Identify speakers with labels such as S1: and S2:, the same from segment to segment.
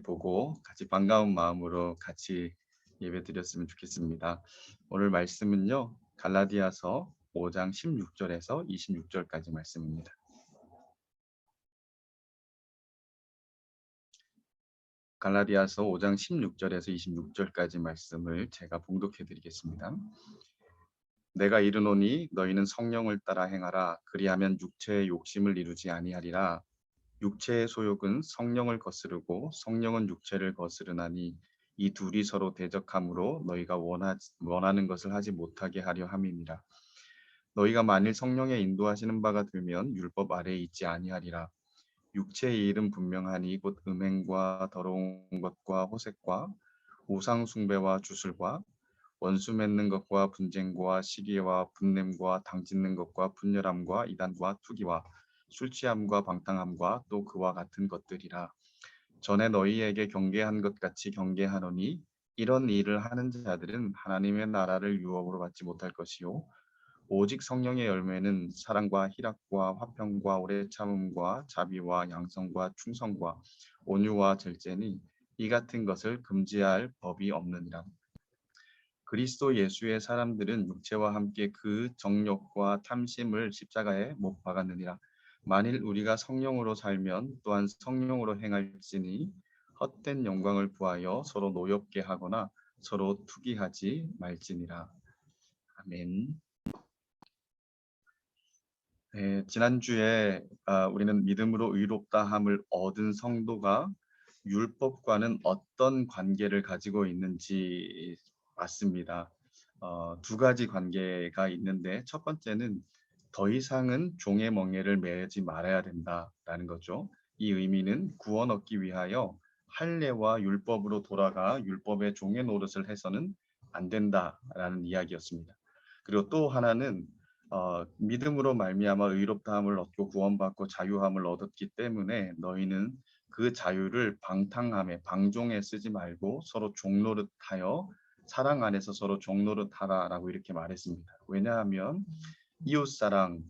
S1: 보고 같이 반가운 마음으로 같이 예배드렸으면 좋겠습니다. 오늘 말씀은요. 갈라디아서 5장 16절에서 26절까지 말씀입니다. 갈라디아서 5장 16절에서 26절까지 말씀을 제가 봉독해 드리겠습니다. 내가 이르노니 너희는 성령을 따라 행하라. 그리하면 육체의 욕심을 이루지 아니하리라. 육체의 소욕은 성령을 거스르고 성령은 육체를 거스르나니 이 둘이 서로 대적함으로 너희가 원하는 것을 하지 못하게 하려 함이니라. 너희가 만일 성령의 인도하시는 바가 들면 율법 아래에 있지 아니하리라. 육체의 일은 분명하니 곧 음행과 더러운 것과 호색과 우상 숭배와 주술과 원수 맺는 것과 분쟁과 시기와 분냄과 당짓는 것과 분열함과 이단과 투기와 술 취함과 방탕함과 또 그와 같은 것들이라. 전에 너희에게 경계한 것 같이 경계하노니 이런 일을 하는 자들은 하나님의 나라를 유업으로 받지 못할 것이요 오직 성령의 열매는 사랑과 희락과 화평과 오래 참음과 자비와 양성과 충성과 온유와 절제니 이 같은 것을 금지할 법이 없느니라. 그리스도 예수의 사람들은 육체와 함께 그 정욕과 탐심을 십자가에 못 박았느니라. 만일 우리가 성령으로 살면 또한 성령으로 행할지니 헛된 영광을 구하여 서로 노엽게 하거나 서로 투기하지 말지니라. 아멘. 네, 지난주에 우리는 믿음으로 의롭다함을 얻은 성도가 율법과는 어떤 관계를 가지고 있는지 봤습니다. 두 가지 관계가 있는데 첫 번째는 더 이상은 종의 멍에를 매지 말아야 된다라는 거죠. 이 의미는 구원 얻기 위하여 할례와 율법으로 돌아가 율법의 종의 노릇을 해서는 안 된다라는 이야기였습니다. 그리고 또 하나는 믿음으로 말미암아 의롭다함을 얻고 구원받고 자유함을 얻었기 때문에 너희는 그 자유를 방탕함에 방종에 쓰지 말고 서로 종노릇하여 사랑 안에서 서로 종노릇하라라고 이렇게 말했습니다. 왜냐하면 이웃사랑,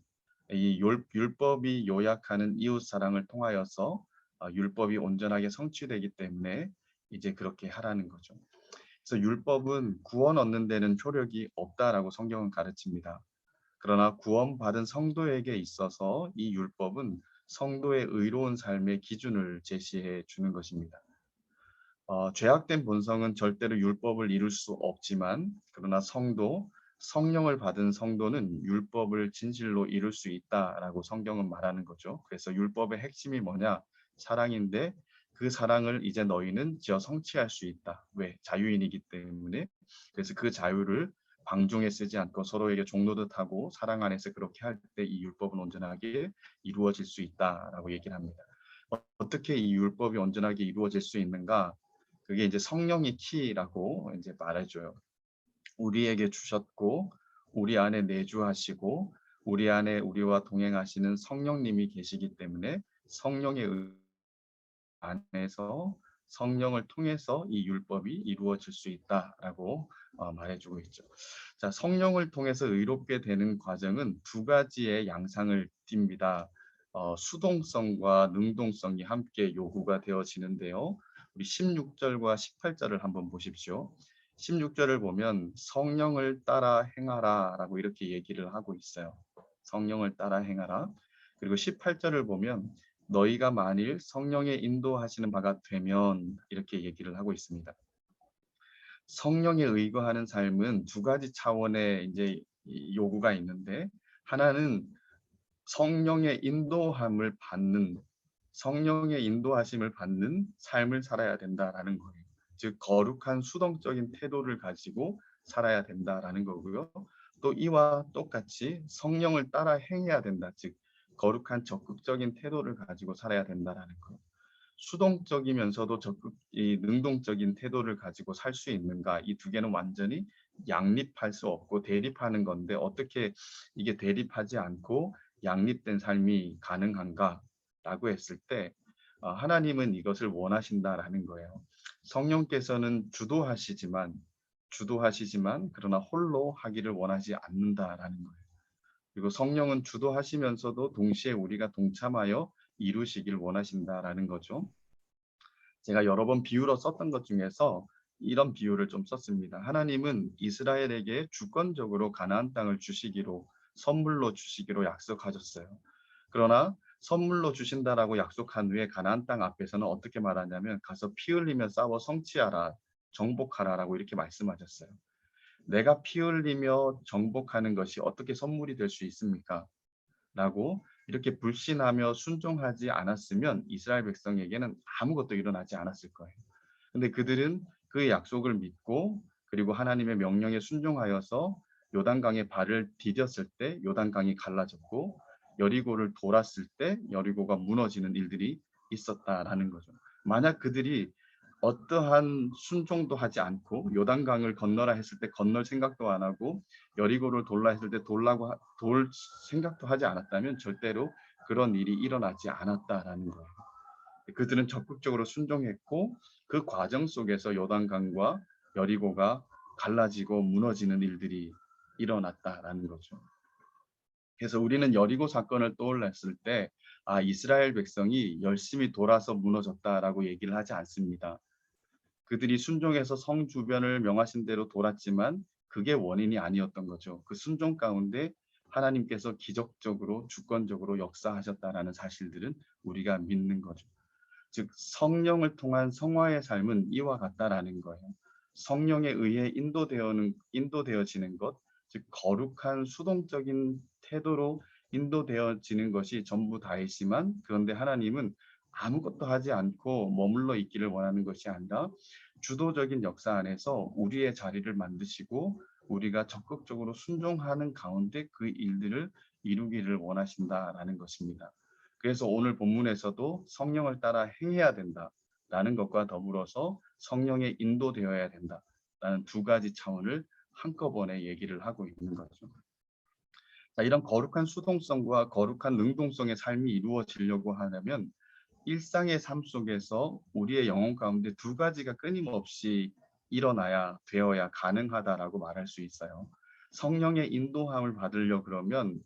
S1: 이 율법이 요약하는 이웃사랑을 통하여서 율법이 온전하게 성취되기 때문에 이제 그렇게 하라는 거죠. 그래서 율법은 구원 얻는 데는 효력이 없다라고 성경은 가르칩니다. 그러나 구원받은 성도에게 있어서 이 율법은 성도의 의로운 삶의 기준을 제시해 주는 것입니다. 죄악된 본성은 절대로 율법을 이룰 수 없지만 그러나 성령을 받은 성도는 율법을 진실로 이룰 수 있다라고 성경은 말하는 거죠. 그래서 율법의 핵심이 뭐냐? 사랑인데 그 사랑을 이제 너희는 지어 성취할 수 있다. 왜? 자유인이기 때문에. 그래서 그 자유를 방종에 쓰지 않고 서로에게 종노릇하고 사랑 안에서 그렇게 할 때 이 율법은 온전하게 이루어질 수 있다라고 얘기를 합니다. 어떻게 이 율법이 온전하게 이루어질 수 있는가? 그게 이제 성령이 키라고 이제 말해줘요. 우리에게 주셨고 우리 안에 내주하시고 우리 안에 우리와 동행하시는 성령님이 계시기 때문에 성령의 안에서 성령을 통해서 이 율법이 이루어질 수 있다라고 말해주고 있죠. 자, 성령을 통해서 의롭게 되는 과정은 두 가지의 양상을 띱니다. 수동성과 능동성이 함께 요구가 되어지는데요. 우리 16절과 18절을 한번 보십시오. 16절을 보면 성령을 따라 행하라라고 이렇게 얘기를 하고 있어요. 성령을 따라 행하라. 그리고 18절을 보면 너희가 만일 성령의 인도하시는 바가 되면 이렇게 얘기를 하고 있습니다. 성령에 의거하는 삶은 두 가지 차원의 이제 요구가 있는데 하나는 성령의 인도하심을 받는 삶을 살아야 된다라는 거예요. 즉 거룩한 수동적인 태도를 가지고 살아야 된다라는 거고요. 또 이와 똑같이 성령을 따라 행해야 된다. 즉 거룩한 적극적인 태도를 가지고 살아야 된다라는 거예요. 수동적이면서도 능동적인 태도를 가지고 살 수 있는가? 이 두 개는 완전히 양립할 수 없고 대립하는 건데 어떻게 이게 대립하지 않고 양립된 삶이 가능한가라고 했을 때 하나님은 이것을 원하신다라는 거예요. 성령께서는 주도하시지만 그러나 홀로 하기를 원하지 않는다라는 거예요. 그리고 성령은 주도하시면서도 동시에 우리가 동참하여 이루시길 원하신다라는 거죠. 제가 여러 번 비유로 썼던 것 중에서 이런 비유를 좀 썼습니다. 하나님은 이스라엘에게 주권적으로 가나안 땅을 주시기로 선물로 주시기로 약속하셨어요. 그러나 선물로 주신다라고 약속한 후에 가나안 땅 앞에서는 어떻게 말하냐면 가서 피 흘리며 싸워 성취하라, 정복하라라고 이렇게 말씀하셨어요. 내가 피 흘리며 정복하는 것이 어떻게 선물이 될 수 있습니까? 라고 이렇게 불신하며 순종하지 않았으면 이스라엘 백성에게는 아무것도 일어나지 않았을 거예요. 근데 그들은 그 약속을 믿고 그리고 하나님의 명령에 순종하여서 요단강에 발을 디뎠을 때 요단강이 갈라졌고 여리고를 돌았을 때 여리고가 무너지는 일들이 있었다라는 거죠. 만약 그들이 어떠한 순종도 하지 않고 요단강을 건너라 했을 때 건널 생각도 안 하고 여리고를 돌라 했을 때 돌 생각도 하지 않았다면 절대로 그런 일이 일어나지 않았다라는 거예요. 그들은 적극적으로 순종했고 그 과정 속에서 요단강과 여리고가 갈라지고 무너지는 일들이 일어났다라는 거죠. 그래서 우리는 여리고 사건을 떠올렸을 때 이스라엘 백성이 열심히 돌아서 무너졌다라고 얘기를 하지 않습니다. 그들이 순종해서 성 주변을 명하신 대로 돌았지만 그게 원인이 아니었던 거죠. 그 순종 가운데 하나님께서 기적적으로 주권적으로 역사하셨다라는 사실들은 우리가 믿는 거죠. 즉 성령을 통한 성화의 삶은 이와 같다라는 거예요. 성령에 의해 인도되어지는 것, 즉 거룩한 수동적인 태도로 인도되어지는 것이 전부 다이지만 그런데 하나님은 아무것도 하지 않고 머물러 있기를 원하는 것이 아니라 주도적인 역사 안에서 우리의 자리를 만드시고 우리가 적극적으로 순종하는 가운데 그 일들을 이루기를 원하신다라는 것입니다. 그래서 오늘 본문에서도 성령을 따라 행해야 된다라는 것과 더불어서 성령에 인도되어야 된다라는 두 가지 차원을 한꺼번에 얘기를 하고 있는 거죠. 자, 이런 거룩한 수동성과 거룩한 능동성의 삶이 이루어지려고 하려면 일상의 삶 속에서 우리의 영혼 가운데 두 가지가 끊임없이 일어나야 되어야 가능하다라고 말할 수 있어요. 성령의 인도함을 받으려 그러면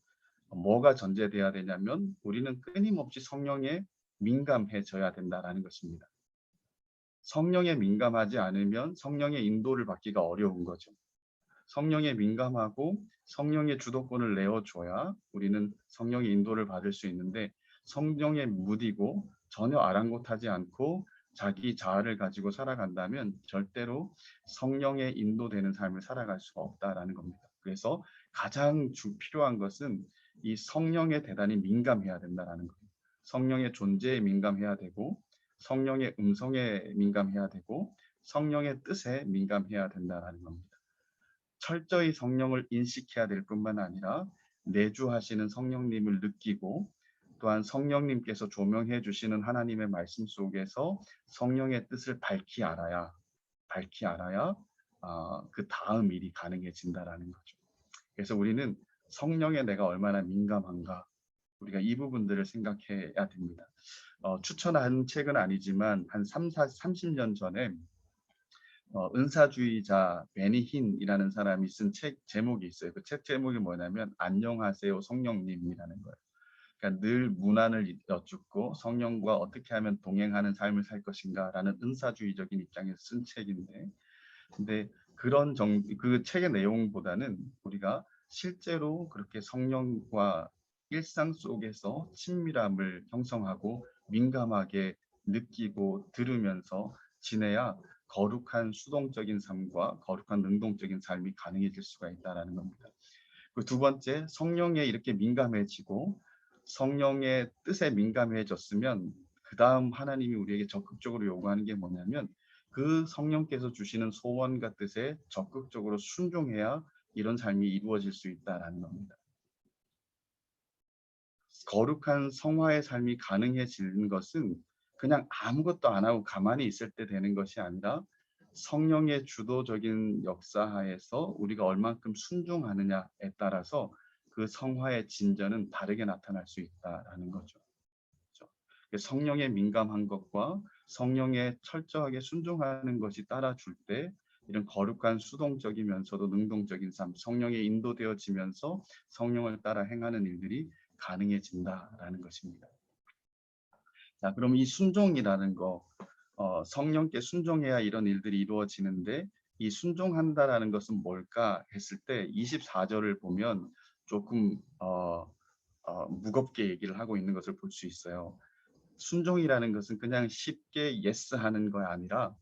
S1: 뭐가 전제돼야 되냐면 우리는 끊임없이 성령에 민감해져야 된다라는 것입니다. 성령에 민감하지 않으면 성령의 인도를 받기가 어려운 거죠. 성령에 민감하고 성령의 주도권을 내어줘야 우리는 성령의 인도를 받을 수 있는데 성령에 무디고 전혀 아랑곳하지 않고 자기 자아를 가지고 살아간다면 절대로 성령에 인도되는 삶을 살아갈 수가 없다라는 겁니다. 그래서 가장 필요한 것은 이 성령에 대단히 민감해야 된다라는 거예요. 성령의 존재에 민감해야 되고 성령의 음성에 민감해야 되고 성령의 뜻에 민감해야 된다라는 겁니다. 철저히 성령을 인식해야 될 뿐만 아니라 내주하시는 성령님을 느끼고 또한 성령님께서 조명해 주시는 하나님의 말씀 속에서 성령의 뜻을 밝히 알아야 그 다음 일이 가능해진다라는 거죠. 그래서 우리는 성령에 내가 얼마나 민감한가 우리가 이 부분들을 생각해야 됩니다. 추천한 책은 아니지만 한 30년 전에 은사주의자 베니 힌이라는 사람이 쓴 책 제목이 있어요. 그 책 제목이 뭐냐면 안녕하세요 성령님이라는 거예요. 그러니까 늘 문안을 여쭙고 성령과 어떻게 하면 동행하는 삶을 살 것인가라는 은사주의적인 입장에서 쓴 책인데 근데 그 책의 내용보다는 우리가 실제로 그렇게 성령과 일상 속에서 친밀함을 형성하고 민감하게 느끼고 들으면서 지내야 거룩한 수동적인 삶과 거룩한 능동적인 삶이 가능해질 수가 있다는 겁니다. 그 두 번째, 성령에 이렇게 민감해지고 성령의 뜻에 민감해졌으면 그 다음 하나님이 우리에게 적극적으로 요구하는 게 뭐냐면 그 성령께서 주시는 소원과 뜻에 적극적으로 순종해야 이런 삶이 이루어질 수 있다는 겁니다. 거룩한 성화의 삶이 가능해지는 것은 그냥 아무것도 안 하고 가만히 있을 때 되는 것이 아니라 성령의 주도적인 역사하에서 우리가 얼만큼 순종하느냐에 따라서 그 성화의 진전은 다르게 나타날 수 있다라는 거죠. 성령에 민감한 것과 성령에 철저하게 순종하는 것이 따라줄 때 이런 거룩한 수동적이면서도 능동적인 삶, 성령에 인도되어지면서 성령을 따라 행하는 일들이 가능해진다라는 것입니다. 자, 그럼 이 순종이라는 거 성령께 순종해야 이런 일들이 이루어지는데 이 순종한다라는 것은 뭘까 했을 때 24절을 보면 조금 무겁게 얘기를 하고 있는 것을 볼 수 있어요. 순종이라는 것은 그냥 쉽게 예스 하는 거 아니라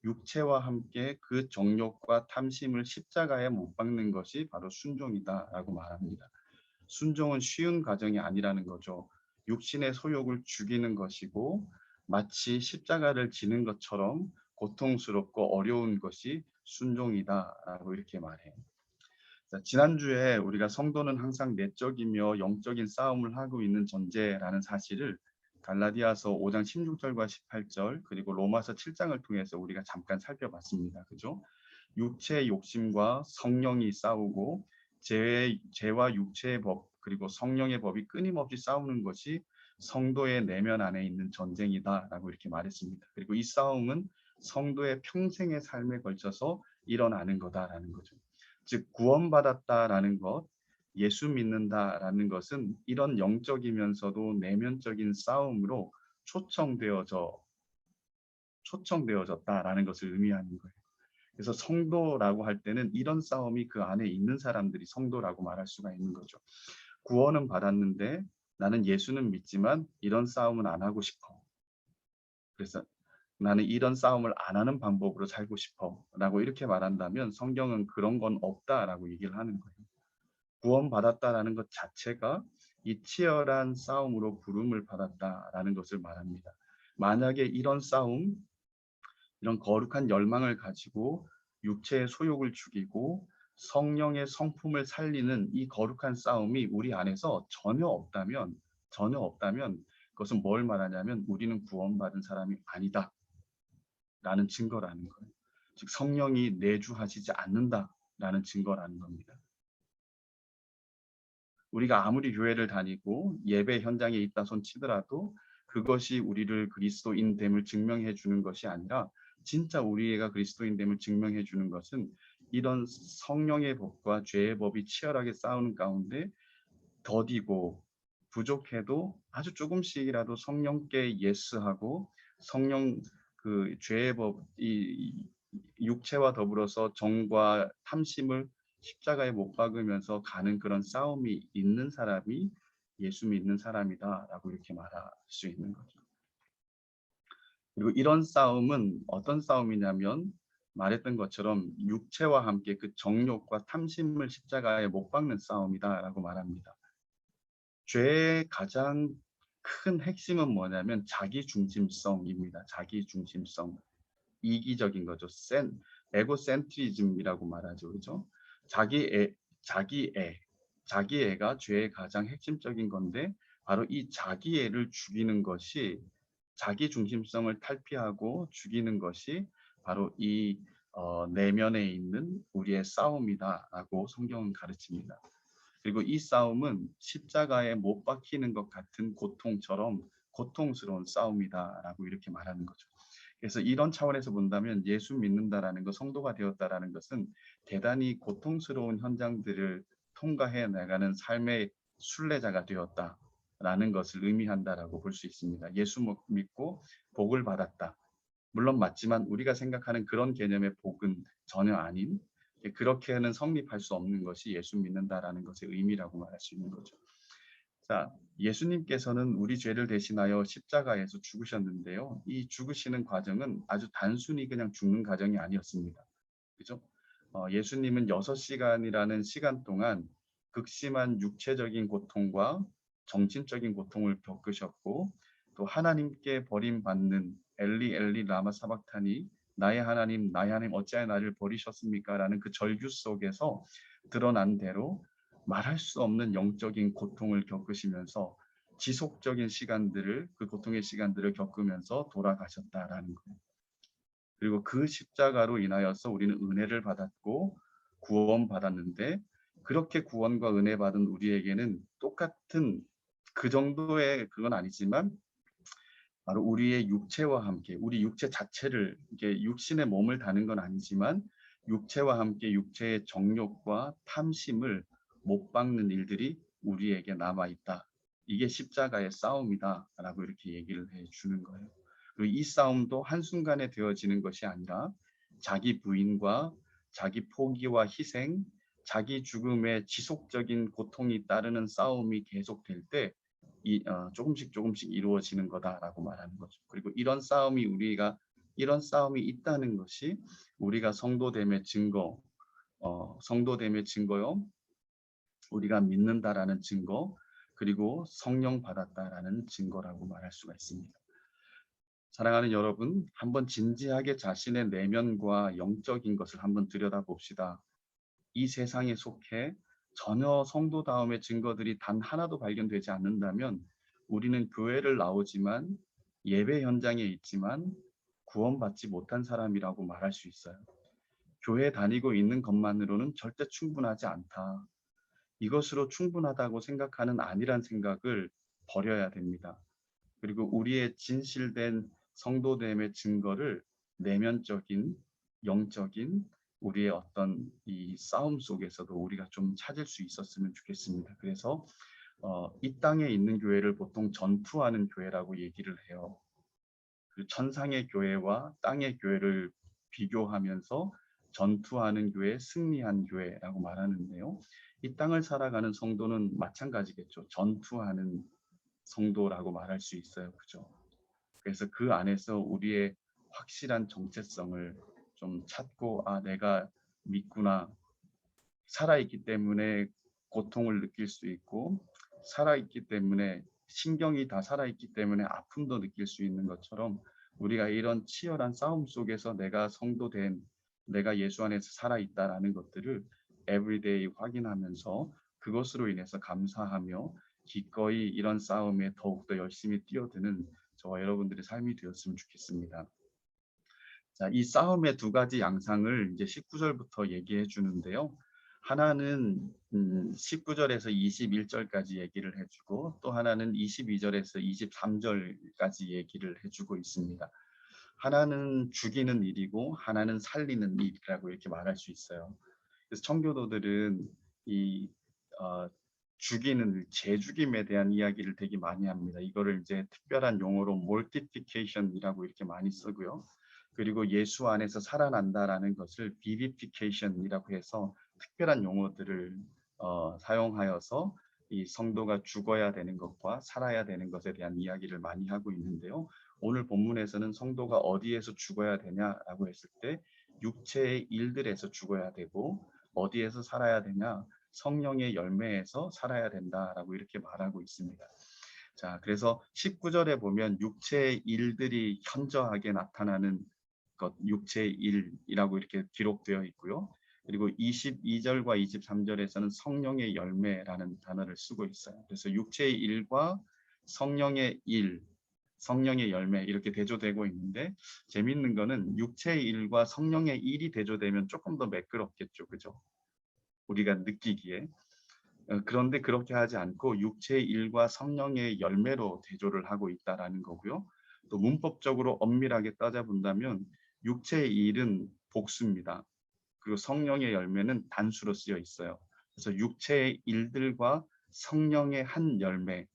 S1: 육체와 함께 그 정욕과 탐심을 십자가에 못 박는 것이 바로 순종이다라고 말합니다. 순종은 쉬운 과정이 아니라는 거죠. 육신의 소욕을 죽이는 것이고 마치 십자가를 지는 것처럼 고통스럽고 어려운 것이 순종이다라고 이렇게 말해요. 자, 지난주에 우리가 성도는 항상 내적이며 영적인 싸움을 하고 있는 존재라는 사실을 갈라디아서 5장 16절과 18절 그리고 로마서 7장을 통해서 우리가 잠깐 살펴봤습니다. 그죠? 육체의 욕심과 성령이 싸우고 죄와 육체의 법 그리고 성령의 법이 끊임없이 싸우는 것이 성도의 내면 안에 있는 전쟁이다라고 이렇게 말했습니다. 그리고 이 싸움은 성도의 평생의 삶에 걸쳐서 일어나는 거다라는 거죠. 즉 구원받았다라는 것, 예수 믿는다라는 것은 이런 영적이면서도 내면적인 싸움으로 초청되어졌다라는 것을 의미하는 거예요. 그래서 성도라고 할 때는 이런 싸움이 그 안에 있는 사람들이 성도라고 말할 수가 있는 거죠. 구원은 받았는데 나는 예수는 믿지만 이런 싸움은 안 하고 싶어. 그래서 나는 이런 싸움을 안 하는 방법으로 살고 싶어 라고 이렇게 말한다면 성경은 그런 건 없다라고 얘기를 하는 거예요. 구원받았다라는 것 자체가 이 치열한 싸움으로 부름을 받았다라는 것을 말합니다. 만약에 이런 싸움, 이런 거룩한 열망을 가지고 육체의 소욕을 죽이고 성령의 성품을 살리는 이 거룩한 싸움이 우리 안에서 전혀 없다면 그것은 뭘 말하냐면 우리는 구원받은 사람이 아니다 라는 증거라는 거예요. 즉 성령이 내주하시지 않는다라는 증거라는 겁니다. 우리가 아무리 교회를 다니고 예배 현장에 있다 손 치더라도 그것이 우리를 그리스도인됨을 증명해 주는 것이 아니라 진짜 우리가 그리스도인됨을 증명해 주는 것은 이런 성령의 법과 죄의 법이 치열하게 싸우는 가운데 더디고 부족해도 아주 조금씩이라도 성령께 예스하고 성령 그 죄의 법, 이 육체와 더불어서 정과 탐심을 십자가에 못 박으면서 가는 그런 싸움이 있는 사람이 예수 믿는 사람이다라고 이렇게 말할 수 있는 거죠. 그리고 이런 싸움은 어떤 싸움이냐면 말했던 것처럼 육체와 함께 그 정욕과 탐심을 십자가에 못 박는 싸움이다라고 말합니다. 죄의 가장 큰 핵심은 뭐냐면 자기 중심성입니다. 자기 중심성. 이기적인 거죠. 에고센트리즘이라고 말하죠. 그죠? 자기애, 자기애, 자기애가 죄의 가장 핵심적인 건데 바로 이 자기애를 죽이는 것이 자기 중심성을 탈피하고 죽이는 것이 바로 이 내면에 있는 우리의 싸움이다라고 성경은 가르칩니다. 그리고 이 싸움은 십자가에 못 박히는 것 같은 고통처럼 고통스러운 싸움이다라고 이렇게 말하는 거죠. 그래서 이런 차원에서 본다면 예수 믿는다라는 것, 성도가 되었다라는 것은 대단히 고통스러운 현장들을 통과해 나가는 삶의 순례자가 되었다라는 것을 의미한다라고 볼 수 있습니다. 예수 믿고 복을 받았다. 물론 맞지만 우리가 생각하는 그런 개념의 복은 전혀 아닌 그렇게는 성립할 수 없는 것이 예수 믿는다라는 것의 의미라고 말할 수 있는 거죠. 자, 예수님께서는 우리 죄를 대신하여 십자가에서 죽으셨는데요. 이 죽으시는 과정은 아주 단순히 그냥 죽는 과정이 아니었습니다. 그죠? 예수님은 6시간이라는 시간 동안 극심한 육체적인 고통과 정신적인 고통을 겪으셨고 또 하나님께 버림받는 엘리 엘리 라마 사박타니 나의 하나님 어찌하여 나를 버리셨습니까? 라는 그 절규 속에서 드러난 대로 말할 수 없는 영적인 고통을 겪으시면서 지속적인 시간들을 그 고통의 시간들을 겪으면서 돌아가셨다라는 거예요. 그리고 그 십자가로 인하여서 우리는 은혜를 받았고 구원받았는데 그렇게 구원과 은혜 받은 우리에게는 똑같은 그 정도의 그건 아니지만 바로 우리의 육체와 함께 우리 육체 자체를 이게 육신의 몸을 다는 건 아니지만 육체와 함께 육체의 정욕과 탐심을 못 박는 일들이 우리에게 남아 있다. 이게 십자가의 싸움이다라고 이렇게 얘기를 해 주는 거예요. 그리고 이 싸움도 한순간에 되어지는 것이 아니라 자기 부인과 자기 포기와 희생, 자기 죽음에 지속적인 고통이 따르는 싸움이 계속될 때 조금씩 조금씩 이루어지는 거다라고 말하는 거죠. 그리고 이런 싸움이 있다는 것이 우리가 성도됨의 증거, 성도됨의 증거요. 우리가 믿는다라는 증거, 그리고 성령 받았다라는 증거라고 말할 수가 있습니다. 사랑하는 여러분, 한번 진지하게 자신의 내면과 영적인 것을 한번 들여다봅시다. 이 세상에 속해 전혀 성도다움의 증거들이 단 하나도 발견되지 않는다면 우리는 교회를 나오지만 예배 현장에 있지만 구원받지 못한 사람이라고 말할 수 있어요. 교회 다니고 있는 것만으로는 절대 충분하지 않다. 이것으로 충분하다고 생각하는 아니란 생각을 버려야 됩니다. 그리고 우리의 진실된 성도됨의 증거를 내면적인, 영적인 우리의 어떤 이 싸움 속에서도 우리가 좀 찾을 수 있었으면 좋겠습니다. 그래서 이 땅에 있는 교회를 보통 전투하는 교회라고 얘기를 해요. 그 천상의 교회와 땅의 교회를 비교하면서 전투하는 교회, 승리한 교회라고 말하는데요. 이 땅을 살아가는 성도는 마찬가지겠죠. 전투하는 성도라고 말할 수 있어요. 그죠? 그래서 그 안에서 우리의 확실한 정체성을 좀 찾고, 내가 믿구나. 살아있기 때문에 고통을 느낄 수 있고, 살아있기 때문에 신경이 다 살아있기 때문에 아픔도 느낄 수 있는 것처럼 우리가 이런 치열한 싸움 속에서 내가 예수 안에서 살아있다라는 것들을 everyday 확인하면서 그것으로 인해서 감사하며 기꺼이 이런 싸움에 더욱더 열심히 뛰어드는 저와 여러분들의 삶이 되었으면 좋겠습니다. 자, 이 싸움의 두 가지 양상을 이제 19절부터 얘기해 주는데요. 하나는 19절에서 21절까지 얘기를 해주고 또 하나는 22절에서 23절까지 얘기를 해주고 있습니다. 하나는 죽이는 일이고 하나는 살리는 일이라고 이렇게 말할 수 있어요. 그래서 청교도들은 이 죽이는 재죽임에 대한 이야기를 되게 많이 합니다. 이거를 이제 특별한 용어로 mortification이라고 이렇게 많이 쓰고요. 그리고 예수 안에서 살아난다라는 것을 vivification이라고 해서 특별한 용어들을 사용하여서 이 성도가 죽어야 되는 것과 살아야 되는 것에 대한 이야기를 많이 하고 있는데요. 오늘 본문에서는 성도가 어디에서 죽어야 되냐라고 했을 때 육체의 일들에서 죽어야 되고 어디에서 살아야 되냐? 성령의 열매에서 살아야 된다라고 이렇게 말하고 있습니다. 자, 그래서 19절에 보면 육체의 일들이 현저하게 나타나는 것, 육체의 일이라고 이렇게 기록되어 있고요. 그리고 22절과 23절에서는 성령의 열매라는 단어를 쓰고 있어요. 그래서 육체의 일과 성령의 일, 성령의 열매 이렇게 대조되고 있는데 재밌는 거는 육체의 일과 성령의 일이 대조되면 조금 더 매끄럽겠죠. 그죠? 우리가 느끼기에. 그런데 그렇게 하지 않고 육체의 일과 성령의 열매로 대조를 하고 있다라는 거고요. 또 문법적으로 엄밀하게 따져본다면 육체의 일은 복수입니다. 그리고 성령의 열매는 단수로 쓰여 있어요. 그래서 육체의 일들과 성령의 한 열매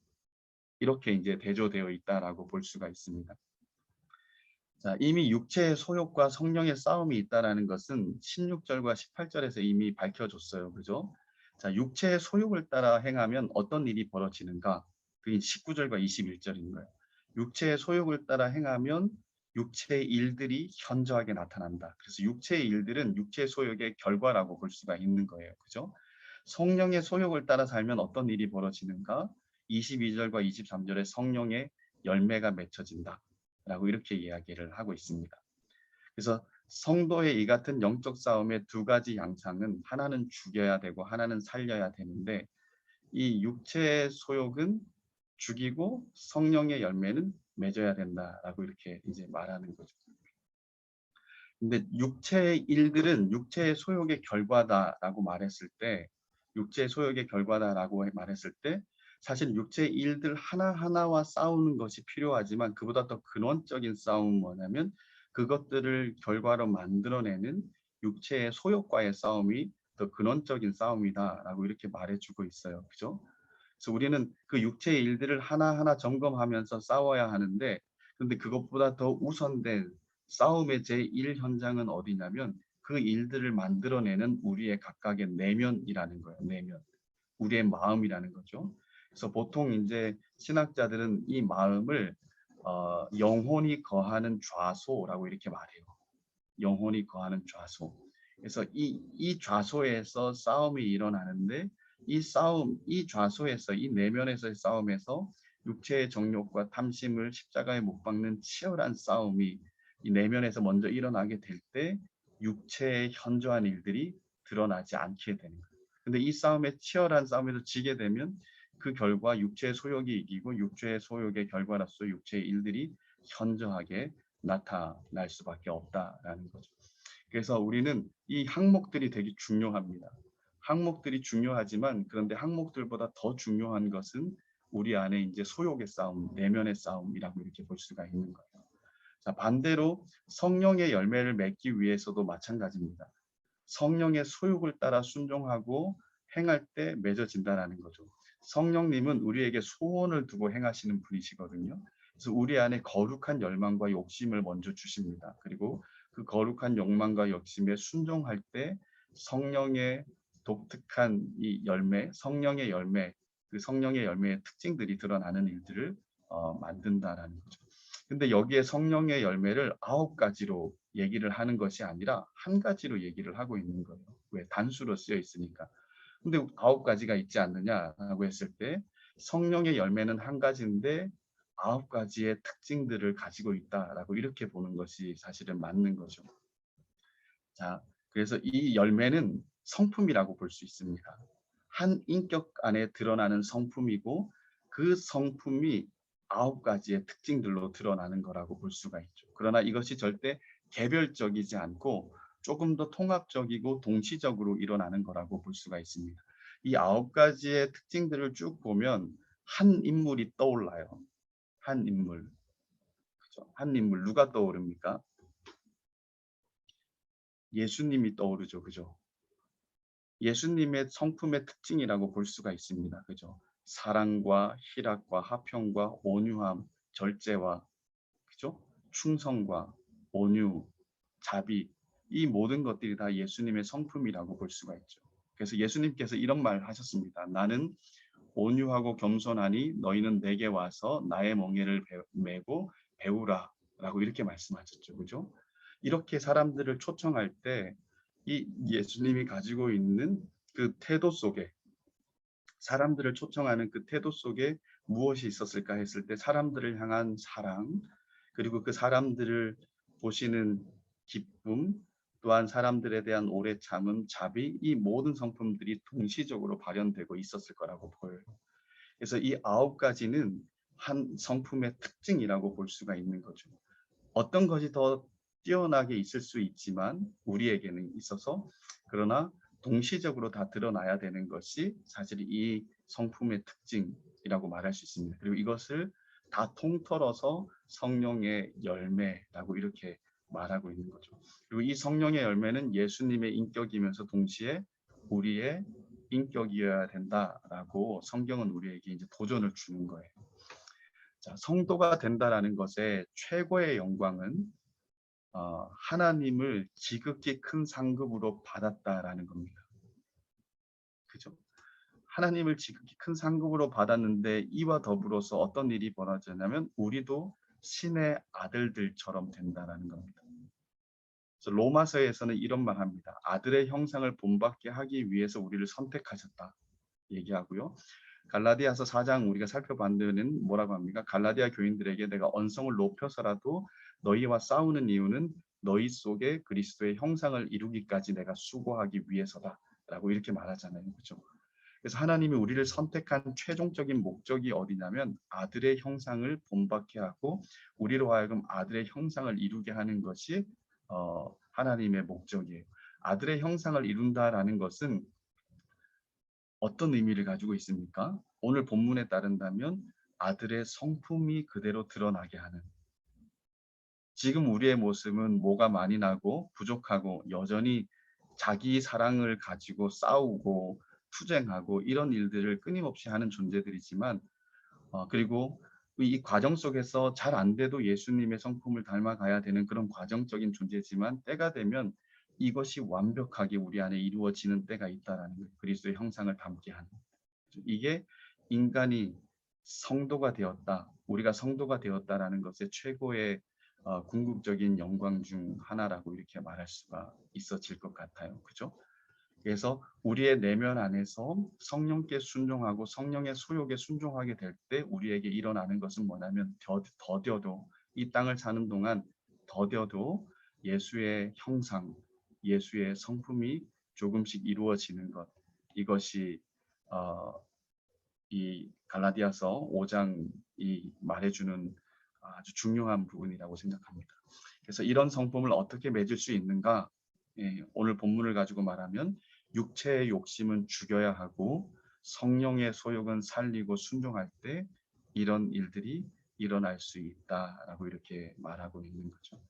S1: 이렇게 이제 대조되어 있다라고 볼 수가 있습니다. 자, 이미 육체의 소욕과 성령의 싸움이 있다라는 것은 16절과 18절에서 이미 밝혀졌어요. 그죠? 자, 육체의 소욕을 따라 행하면 어떤 일이 벌어지는가? 그게 19절과 21절인 거예요. 육체의 소욕을 따라 행하면 육체의 일들이 현저하게 나타난다. 그래서 육체의 일들은 육체의 소욕의 결과라고 볼 수가 있는 거예요. 그죠? 성령의 소욕을 따라 살면 어떤 일이 벌어지는가? 22절과 23절에 성령의 열매가 맺혀진다. 라고 이렇게 이야기를 하고 있습니다. 그래서 성도의 이 같은 영적 싸움의 두 가지 양상은 하나는 죽여야 되고 하나는 살려야 되는데 이 육체의 소욕은 죽이고 성령의 열매는 맺어야 된다라고 이렇게 이제 말하는 거죠. 근데 육체의 일들은 육체의 소욕의 결과다라고 말했을 때 육체의 소욕의 결과다라고 말했을 때 사실 육체의 일들 하나하나와 싸우는 것이 필요하지만 그보다 더 근원적인 싸움은 뭐냐면 그것들을 결과로 만들어내는 육체의 소욕과의 싸움이 더 근원적인 싸움이다라고 이렇게 말해주고 있어요. 그죠? 그래서 우리는 그 육체의 일들을 하나하나 점검하면서 싸워야 하는데 그런데 그것보다 더 우선된 싸움의 제1 현장은 어디냐면 그 일들을 만들어내는 우리의 각각의 내면이라는 거예요. 내면. 우리의 마음이라는 거죠. 그래서 보통 이제 신학자들은 이 마음을 영혼이 거하는 좌소라고 이렇게 말해요. 영혼이 거하는 좌소. 그래서 이 좌소에서 싸움이 일어나는데 이 싸움, 이 좌소에서, 이 내면에서의 싸움에서 육체의 정욕과 탐심을 십자가에 못 박는 치열한 싸움이 이 내면에서 먼저 일어나게 될 때 육체의 현저한 일들이 드러나지 않게 되는 거예요. 근데 이 싸움에 치열한 싸움에서 지게 되면 그 결과 육체의 소욕이 이기고 육체의 소욕의 결과로서 육체의 일들이 현저하게 나타날 수밖에 없다라는 거죠. 그래서 우리는 이 항목들이 되게 중요합니다. 항목들이 중요하지만 그런데 항목들보다 더 중요한 것은 우리 안에 이제 소욕의 싸움, 내면의 싸움이라고 이렇게 볼 수가 있는 거예요. 자, 반대로 성령의 열매를 맺기 위해서도 마찬가지입니다. 성령의 소욕을 따라 순종하고 행할 때 맺어진다라는 거죠. 성령님은 우리에게 소원을 두고 행하시는 분이시거든요. 그래서 우리 안에 거룩한 열망과 욕심을 먼저 주십니다. 그리고 그 거룩한 욕망과 욕심에 순종할 때 성령의 독특한 이 열매, 성령의 열매, 그 성령의 열매의 특징들이 드러나는 일들을 만든다라는 거죠. 근데 여기에 성령의 열매를 9가지로 얘기를 하는 것이 아니라 한 가지로 얘기를 하고 있는 거예요. 왜? 단수로 쓰여 있으니까. 근데 9가지가 있지 않느냐라고 했을 때 성령의 열매는 한 가지인데 9가지의 특징들을 가지고 있다라고 이렇게 보는 것이 사실은 맞는 거죠. 자, 그래서 이 열매는 성품이라고 볼 수 있습니다. 한 인격 안에 드러나는 성품이고 그 성품이 9가지의 특징들로 드러나는 거라고 볼 수가 있죠. 그러나 이것이 절대 개별적이지 않고 조금 더 통합적이고 동시적으로 일어나는 거라고 볼 수가 있습니다. 이 9가지의 특징들을 쭉 보면 한 인물이 떠올라요. 한 인물. 그죠? 한 인물 누가 떠오릅니까? 예수님이 떠오르죠. 그죠? 예수님의 성품의 특징이라고 볼 수가 있습니다. 그죠? 사랑과 희락과 화평과 온유함, 절제와 그죠? 충성과 온유, 자비 이 모든 것들이 다 예수님의 성품이라고 볼 수가 있죠. 그래서 예수님께서 이런 말 하셨습니다. 나는 온유하고 겸손하니 너희는 내게 와서 나의 멍에를 메고 배우라 라고 이렇게 말씀하셨죠. 그죠? 이렇게 사람들을 초청할 때 이 예수님이 가지고 있는 그 태도 속에 사람들을 초청하는 그 태도 속에 무엇이 있었을까 했을 때 사람들을 향한 사랑 그리고 그 사람들을 보시는 기쁨 또한 사람들에 대한 오래 참음 자비 이 모든 성품들이 동시적으로 발현되고 있었을 거라고 보여요. 그래서 이 9가지는 한 성품의 특징이라고 볼 수가 있는 거죠. 어떤 것이 더 뛰어나게 있을 수 있지만 우리에게는 있어서 그러나 동시적으로 다 드러나야 되는 것이 사실 이 성품의 특징이라고 말할 수 있습니다. 그리고 이것을 다 통틀어서 성령의 열매라고 이렇게 말하고 있는 거죠. 그리고 이 성령의 열매는 예수님의 인격이면서 동시에 우리의 인격이어야 된다라고 성경은 우리에게 이제 도전을 주는 거예요. 자, 성도가 된다라는 것의 최고의 영광은 하나님을 지극히 큰 상급으로 받았다라는 겁니다. 그죠? 하나님을 지극히 큰 상급으로 받았는데 이와 더불어서 어떤 일이 벌어졌냐면 우리도 신의 아들들처럼 된다라는 겁니다. 그래서 로마서에서는 이런 말 합니다. 아들의 형상을 본받게 하기 위해서 우리를 선택하셨다. 얘기하고요. 갈라디아서 4장 우리가 살펴봤는데는 뭐라고 합니까? 갈라디아 교인들에게 내가 언성을 높여서라도 너희와 싸우는 이유는 너희 속에 그리스도의 형상을 이루기까지 내가 수고하기 위해서다라고 이렇게 말하잖아요. 그렇죠? 그래서 하나님이 우리를 선택한 최종적인 목적이 어디냐면 아들의 형상을 본받게 하고 우리로 하여금 아들의 형상을 이루게 하는 것이 하나님의 목적이에요. 아들의 형상을 이룬다라는 것은 어떤 의미를 가지고 있습니까? 오늘 본문에 따른다면 아들의 성품이 그대로 드러나게 하는. 지금 우리의 모습은 뭐가 많이 나고 부족하고 여전히 자기 사랑을 가지고 싸우고 투쟁하고 이런 일들을 끊임없이 하는 존재들이지만 그리고 이 과정 속에서 잘 안 돼도 예수님의 성품을 닮아가야 되는 그런 과정적인 존재지만 때가 되면 이것이 완벽하게 우리 안에 이루어지는 때가 있다라는 거예요. 그리스도의 형상을 담게 하는. 이게 인간이 성도가 되었다. 우리가 성도가 되었다라는 것의 최고의 궁극적인 영광 중 하나라고 이렇게 말할 수가 있어질 것 같아요. 그죠? 그래서 우리의 내면 안에서 성령께 순종하고 성령의 소욕에 순종하게 될 때 우리에게 일어나는 것은 뭐냐면 더뎌도 이 땅을 사는 동안 더뎌도 예수의 형상, 예수의 성품이 조금씩 이루어지는 것. 이것이 이 갈라디아서 5장이 말해주는 아주 중요한 부분이라고 생각합니다. 그래서 이런 성품을 어떻게 맺을 수 있는가? 오늘 본문을 가지고 말하면 육체의 욕심은 죽여야 하고 성령의 소욕은 살리고 순종할 때 이런 일들이 일어날 수 있다라고 이렇게 말하고 있는 거죠.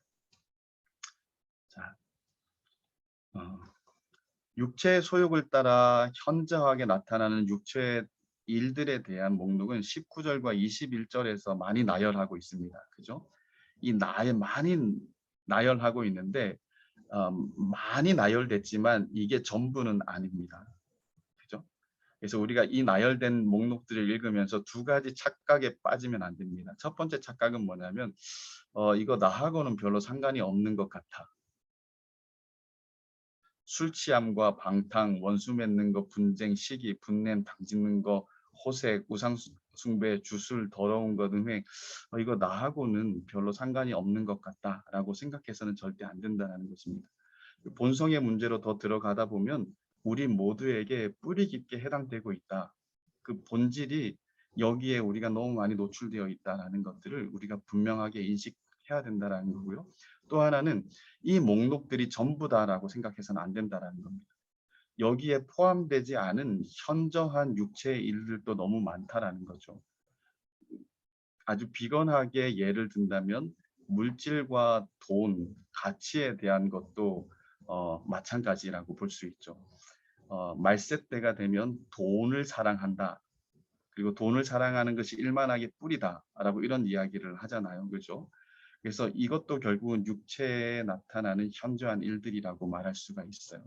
S1: 자, 육체의 소욕을 따라 현저하게 나타나는 육체의 일들에 대한 목록은 19절과 21절에서 많이 나열하고 있습니다. 그죠? 많이 나열하고 있는데 많이 나열됐지만 이게 전부는 아닙니다. 그죠? 그래서 우리가 이 나열된 목록들을 읽으면서 두 가지 착각에 빠지면 안 됩니다. 첫 번째 착각은 뭐냐면 이거 나하고는 별로 상관이 없는 것 같아. 술 취함과 방탕, 원수 맺는 거, 분쟁, 시기, 분냄, 당짓는 거, 호색, 우상 숭배, 주술, 더러운 것, 음행, 이거 나하고는 별로 상관이 없는 것 같다라고 생각해서는 절대 안 된다는 것입니다. 본성의 문제로 더 들어가다 보면 우리 모두에게 뿌리 깊게 해당되고 있다. 그 본질이 여기에 우리가 너무 많이 노출되어 있다는 것들을 우리가 분명하게 인식해야 된다는 거고요. 또 하나는 이 목록들이 전부다라고 생각해서는 안 된다는 겁니다. 여기에 포함되지 않은 현저한 육체의 일들도 너무 많다라는 거죠. 아주 비건하게 예를 든다면 물질과 돈, 가치에 대한 것도 마찬가지라고 볼 수 있죠. 말세 때가 되면 돈을 사랑한다. 그리고 돈을 사랑하는 것이 일만하게 뿌리다라고 이런 이야기를 하잖아요. 그죠? 그래서 이것도 결국은 육체에 나타나는 현저한 일들이라고 말할 수가 있어요.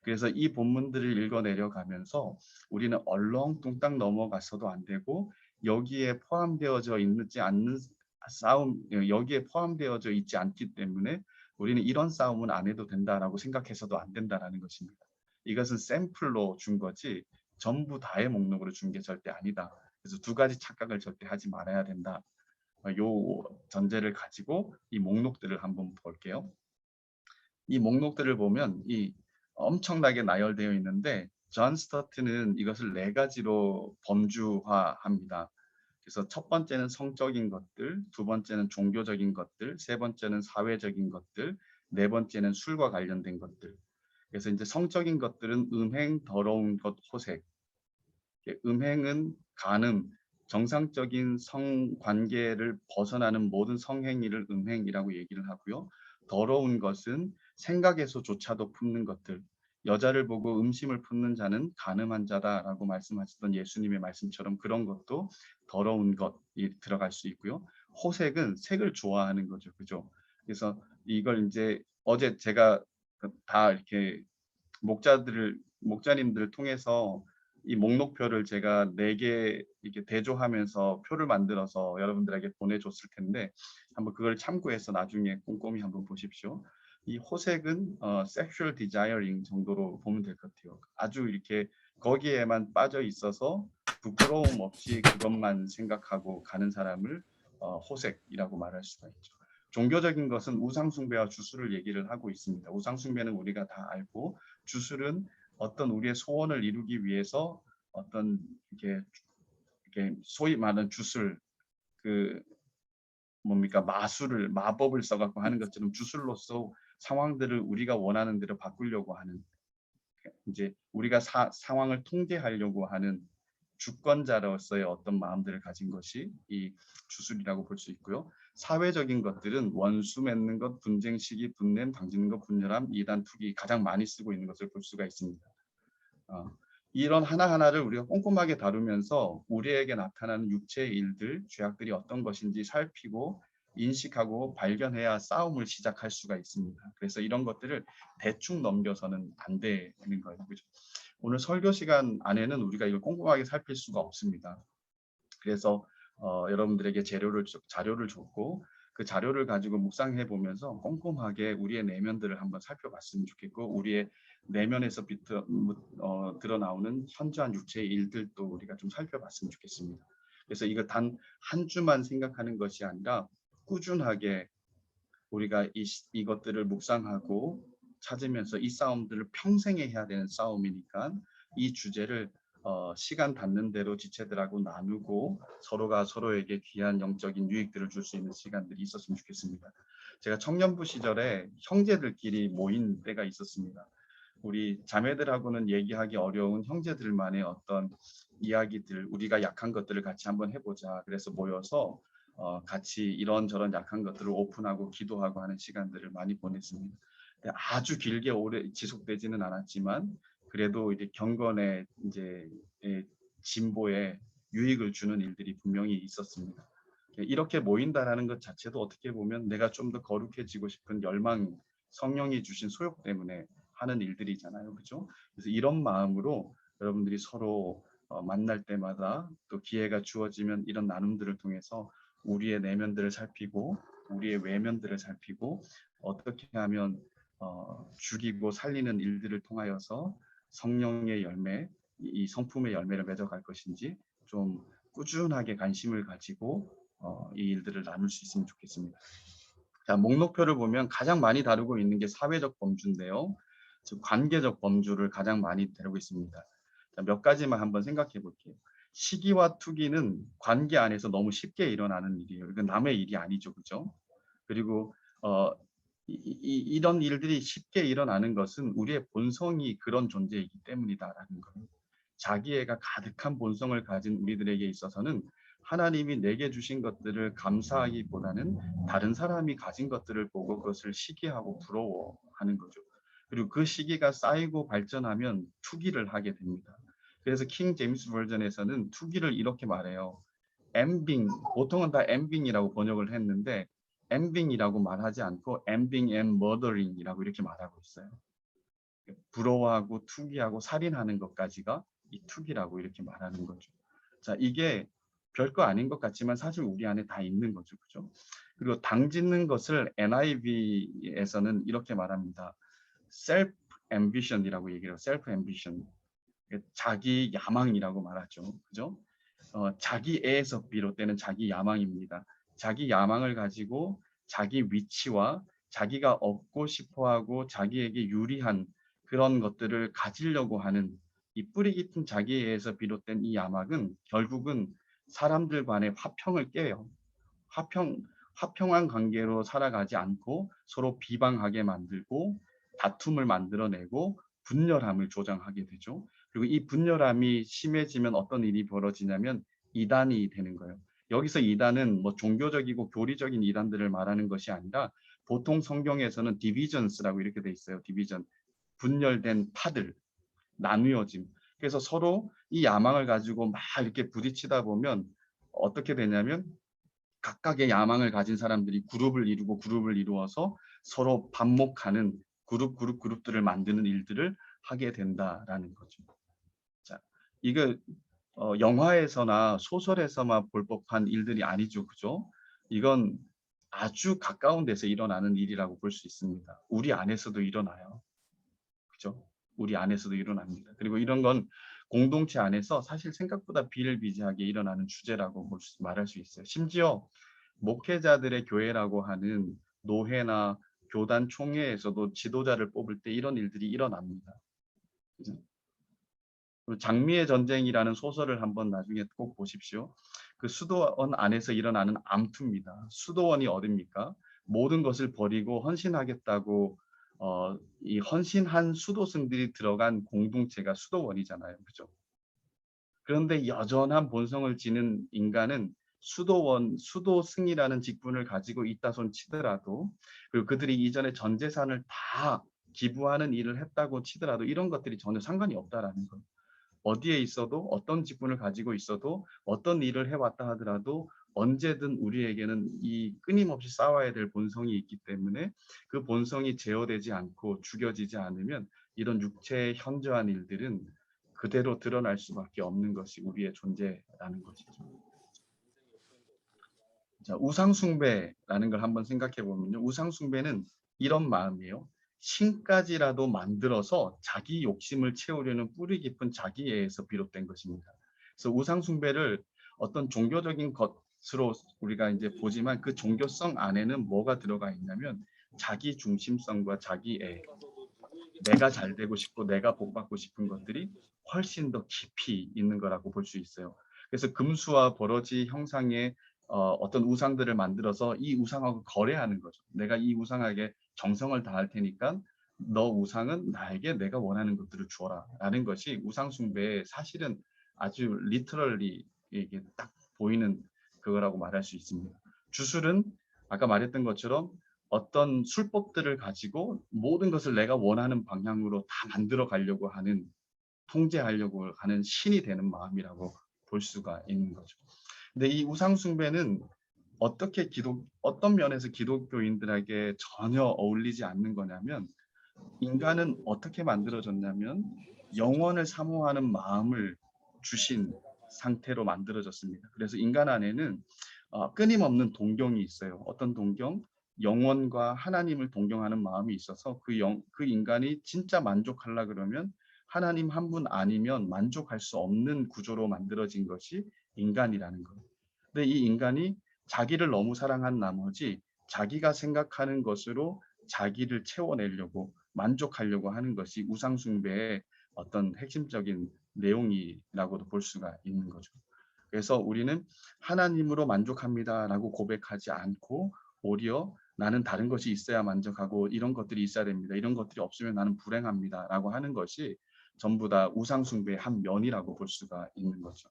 S1: 그래서 이 본문들을 읽어내려가면서 우리는 얼렁뚱땅 넘어가서도 안 되고 여기에 포함되어져 있지 않는 싸움, 여기에 포함되어져 있지 않기 때문에 우리는 이런 싸움은 안 해도 된다라고 생각해서도 안 된다라는 것입니다. 이것은 샘플로 준 거지 전부 다의 목록으로 준 게 절대 아니다. 그래서 두 가지 착각을 절대 하지 말아야 된다. 요 전제를 가지고 이 목록들을 한번 볼게요. 이 목록들을 보면 이 엄청나게 나열되어 있는데 존 스터트는 이것을 네 가지로 범주화합니다. 그래서 첫 번째는 성적인 것들, 두 번째는 종교적인 것들, 세 번째는 사회적인 것들, 네 번째는 술과 관련된 것들. 그래서 이제 성적인 것들은 음행, 더러운 것, 호색. 음행은 간음, 정상적인 성관계를 벗어나는 모든 성행위를 음행이라고 얘기를 하고요. 더러운 것은 생각에서조차도 품는 것들. 여자를 보고 음심을 품는 자는 간음한 자다라고 말씀하셨던 예수님의 말씀처럼 그런 것도 더러운 것이 들어갈 수 있고요. 호색은 색을 좋아하는 거죠. 그죠? 그래서 이걸 이제 어제 제가 다 이렇게 목자님들을 통해서 이 목록표를 제가 4개 이렇게 대조하면서 표를 만들어서 여러분들에게 보내줬을 텐데 한번 그걸 참고해서 나중에 꼼꼼히 한번 보십시오. 이 호색은 sexual desiring 정도로 보면 될 것 같아요. 아주 이렇게 거기에만 빠져 있어서 부끄러움 없이 그것만 생각하고 가는 사람을 호색이라고 말할 수가 있죠. 종교적인 것은 우상숭배와 주술을 얘기를 하고 있습니다. 우상숭배는 우리가 다 알고 주술은 어떤 우리의 소원을 이루기 위해서 어떤 이렇게 소위 말하는 주술 그 뭡니까 마법을 써갖고 하는 것처럼 주술로서 상황들을 우리가 원하는 대로 바꾸려고 하는 이제 우리가 상황을 통제하려고 하는 주권자로서의 어떤 마음들을 가진 것이 이 주술이라고 볼 수 있고요. 사회적인 것들은 원수 맺는 것, 분쟁, 시기, 분냄, 당짓는 것, 분열함, 이단, 투기 가장 많이 쓰고 있는 것을 볼 수가 있습니다. 이런 하나하나를 우리가 꼼꼼하게 다루면서 우리에게 나타나는 육체의 일들, 죄악들이 어떤 것인지 살피고 인식하고 발견해야 싸움을 시작할 수가 있습니다. 그래서 이런 것들을 대충 넘겨서는 안 되는 거예요. 그죠? 오늘 설교 시간 안에는 우리가 이걸 꼼꼼하게 살필 수가 없습니다. 그래서 여러분들에게 자료를 줬고 그 자료를 가지고 묵상해 보면서 꼼꼼하게 우리의 내면들을 한번 살펴봤으면 좋겠고 우리의 내면에서 드러나오는 현저한 육체의 일들도 우리가 좀 살펴봤으면 좋겠습니다. 그래서 이거 단 한 주만 생각하는 것이 아니라 꾸준하게 우리가 이것들을 묵상하고 찾으면서 이 싸움들을 평생에 해야 되는 싸움이니까 이 주제를 시간 닿는 대로 지체들하고 나누고 서로가 서로에게 귀한 영적인 유익들을 줄 수 있는 시간들이 있었으면 좋겠습니다. 제가 청년부 시절에 형제들끼리 모인 때가 있었습니다. 우리 자매들하고는 얘기하기 어려운 형제들만의 어떤 이야기들, 우리가 약한 것들을 같이 한번 해보자. 그래서 모여서 같이 이런저런 약한 것들을 오픈하고 기도하고 하는 시간들을 많이 보냈습니다. 아주 길게 오래 지속되지는 않았지만 그래도 이제 경건의 이제 진보에 유익을 주는 일들이 분명히 있었습니다. 이렇게 모인다라는 것 자체도 어떻게 보면 내가 좀 더 거룩해지고 싶은 열망, 성령이 주신 소욕 때문에 하는 일들이잖아요, 그렇죠? 그래서 이런 마음으로 여러분들이 서로 만날 때마다 또 기회가 주어지면 이런 나눔들을 통해서 우리의 내면들을 살피고 우리의 외면들을 살피고 어떻게 하면 죽이고 살리는 일들을 통하여서 성령의 열매, 이 성품의 열매를 맺어갈 것인지 좀 꾸준하게 관심을 가지고 이 일들을 나눌 수 있으면 좋겠습니다. 자, 목록표를 보면 가장 많이 다루고 있는 게 사회적 범주인데요. 즉 관계적 범주를 가장 많이 다루고 있습니다. 자, 몇 가지만 한번 생각해 볼게요. 시기와 투기는 관계 안에서 너무 쉽게 일어나는 일이에요. 이건 남의 일이 아니죠, 그죠? 그리고 어, 이런 일들이 쉽게 일어나는 것은 우리의 본성이 그런 존재이기 때문이다라는 거예요. 자기애가 가득한 본성을 가진 우리들에게 있어서는 하나님이 내게 주신 것들을 감사하기보다는 다른 사람이 가진 것들을 보고 그것을 시기하고 부러워하는 거죠. 그리고 그 시기가 쌓이고 발전하면 투기를 하게 됩니다. 그래서 킹 제임스 버전에서는 투기를 이렇게 말해요. 엠빙, 보통은 다 엠빙이라고 번역을 했는데 엠빙이라고 말하지 않고 엠빙 앤 머더링이라고 이렇게 말하고 있어요. 부러워하고 투기하고 살인하는 것까지가 이 투기라고 이렇게 말하는 거죠. 자, 이게 별거 아닌 것 같지만 사실 우리 안에 다 있는 거죠. 그죠? 그리고 당짓는 것을 NIV에서는 이렇게 말합니다. self ambition이라고 얘기해요. self ambition. 자기 야망이라고 말하죠. 그죠? 자기애에서 비롯되는 자기 야망입니다. 자기 야망을 가지고 자기 위치와 자기가 얻고 싶어하고 자기에게 유리한 그런 것들을 가지려고 하는 이 뿌리 깊은 자기애에서 비롯된 이 야망은 결국은 사람들 간의 화평을 깨요. 화평한 관계로 살아가지 않고 서로 비방하게 만들고 다툼을 만들어내고 분열함을 조장하게 되죠. 그리고 이 분열함이 심해지면 어떤 일이 벌어지냐면 이단이 되는 거예요. 여기서 이단은 뭐 종교적이고 교리적인 이단들을 말하는 것이 아니라 보통 성경에서는 디비전스라고 이렇게 돼 있어요. 디비전. 분열된 파들, 나누어짐. 그래서 서로 이 야망을 가지고 막 이렇게 부딪히다 보면 어떻게 되냐면 각각의 야망을 가진 사람들이 그룹을 이루어서 서로 반목하는 그룹들을 만드는 일들을 하게 된다라는 거죠. 자, 이거 영화에서나 소설에서만 볼 법한 일들이 아니죠, 그죠? 이건 아주 가까운 데서 일어나는 일이라고 볼 수 있습니다. 우리 안에서도 일어나요, 그죠? 우리 안에서도 일어납니다. 그리고 이런 건 공동체 안에서 사실 생각보다 비일비재하게 일어나는 주제라고 말할 수 있어요. 심지어 목회자들의 교회라고 하는 노회나 교단 총회에서도 지도자를 뽑을 때 이런 일들이 일어납니다. 그죠? 장미의 전쟁이라는 소설을 한번 나중에 꼭 보십시오. 그 수도원 안에서 일어나는 암투입니다. 수도원이 어딥니까? 모든 것을 버리고 헌신하겠다고 이 헌신한 수도승들이 들어간 공동체가 수도원이잖아요. 그죠? 그런데 여전한 본성을 지닌 인간은 수도승이라는 직분을 가지고 있다 손 치더라도 그리고 그들이 이전에 전 재산을 다 기부하는 일을 했다고 치더라도 이런 것들이 전혀 상관이 없다라는 거예요. 어디에 있어도 어떤 직분을 가지고 있어도 어떤 일을 해왔다 하더라도 언제든 우리에게는 이 끊임없이 싸워야 될 본성이 있기 때문에 그 본성이 제어되지 않고 죽여지지 않으면 이런 육체의 현저한 일들은 그대로 드러날 수밖에 없는 것이 우리의 존재라는 것이죠. 자, 우상숭배라는 걸 한번 생각해 보면요. 우상숭배는 이런 마음이에요. 신까지라도 만들어서 자기 욕심을 채우려는 뿌리 깊은 자기애에서 비롯된 것입니다. 그래서 우상숭배를 어떤 종교적인 것으로 우리가 이제 보지만 그 종교성 안에는 뭐가 들어가 있냐면 자기 중심성과 자기애, 내가 잘 되고 싶고 내가 복받고 싶은 것들이 훨씬 더 깊이 있는 거라고 볼 수 있어요. 그래서 금수와 버러지 형상의 어떤 우상들을 만들어서 이 우상하고 거래하는 거죠. 내가 이 우상에게 정성을 다할 테니까 너 우상은 나에게 내가 원하는 것들을 주어라 라는 것이 우상 숭배의 사실은 아주 리터럴리 이게 딱 보이는 그거라고 말할 수 있습니다. 주술은 아까 말했던 것처럼 어떤 술법들을 가지고 모든 것을 내가 원하는 방향으로 다 만들어 가려고 하는, 통제하려고 하는 신이 되는 마음이라고 볼 수가 있는 거죠. 근데 이 우상 숭배는 어떤 면에서 기독교인들에게 전혀 어울리지 않는 거냐면, 인간은 어떻게 만들어졌냐면 영원을 사모하는 마음을 주신 상태로 만들어졌습니다. 그래서 인간 안에는 끊임없는 동경이 있어요. 어떤 동경? 영원과 하나님을 동경하는 마음이 있어서 그 인간이 진짜 만족하려 그러면 하나님 한 분 아니면 만족할 수 없는 구조로 만들어진 것이 인간이라는 거예요. 근데 이 인간이 자기를 너무 사랑한 나머지 자기가 생각하는 것으로 자기를 채워내려고 만족하려고 하는 것이 우상숭배의 어떤 핵심적인 내용이라고도 볼 수가 있는 거죠. 그래서 우리는 하나님으로 만족합니다라고 고백하지 않고 오히려 나는 다른 것이 있어야 만족하고 이런 것들이 있어야 됩니다. 이런 것들이 없으면 나는 불행합니다라고 하는 것이 전부 다 우상숭배의 한 면이라고 볼 수가 있는 거죠.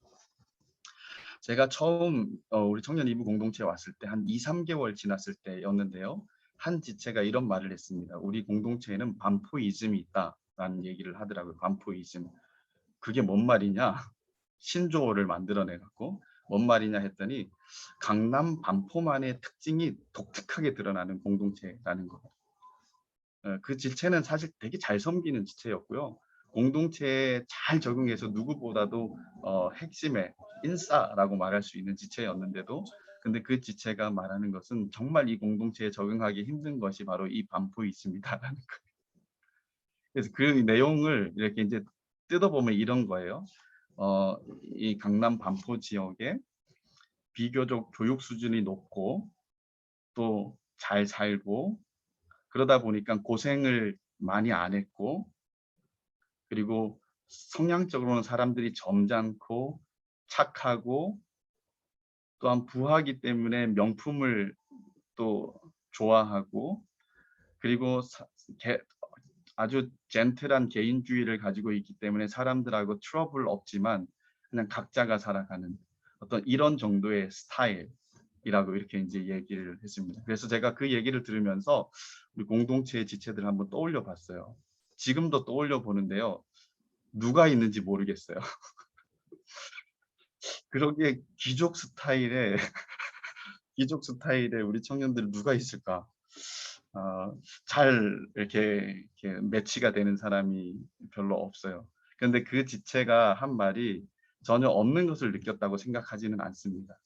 S1: 제가 처음 우리 청년 이부 공동체에 왔을 때 한 2~3개월 지났을 때였는데요. 한 지체가 이런 말을 했습니다. 우리 공동체에는 반포이즘이 있다라는 얘기를 하더라고요. 반포이즘. 그게 뭔 말이냐? 신조어를 만들어내 갖고 뭔 말이냐 했더니 강남 반포만의 특징이 독특하게 드러나는 공동체라는 거. 그 지체는 사실 되게 잘 섬기는 지체였고요. 공동체에 잘 적응해서 누구보다도 핵심의 인싸라고 말할 수 있는 지체였는데도, 근데 그 지체가 말하는 것은 정말 이 공동체에 적응하기 힘든 것이 바로 이 반포이즘이다라는 거예요. 그래서 그 내용을 이렇게 이제 뜯어보면 이런 거예요. 이 강남 반포 지역에 비교적 교육 수준이 높고 또 잘 살고 그러다 보니까 고생을 많이 안 했고, 그리고 성향적으로는 사람들이 점잖고 착하고 또한 부하기 때문에 명품을 또 좋아하고, 그리고 아주 젠틀한 개인주의를 가지고 있기 때문에 사람들하고 트러블 없지만 그냥 각자가 살아가는 어떤 이런 정도의 스타일이라고 이렇게 이제 얘기를 했습니다. 그래서 제가 그 얘기를 들으면서 우리 공동체의 지체들을 한번 떠올려 봤어요. 지금도 떠올려 보는데요. 누가 있는지 모르겠어요. 그러기에 귀족 스타일의 우리 청년들 누가 있을까? 잘 이렇게 매치가 되는 사람이 별로 없어요. 그런데 그 지체가 한 말이 전혀 없는 것을 느꼈다고 생각하지는 않습니다.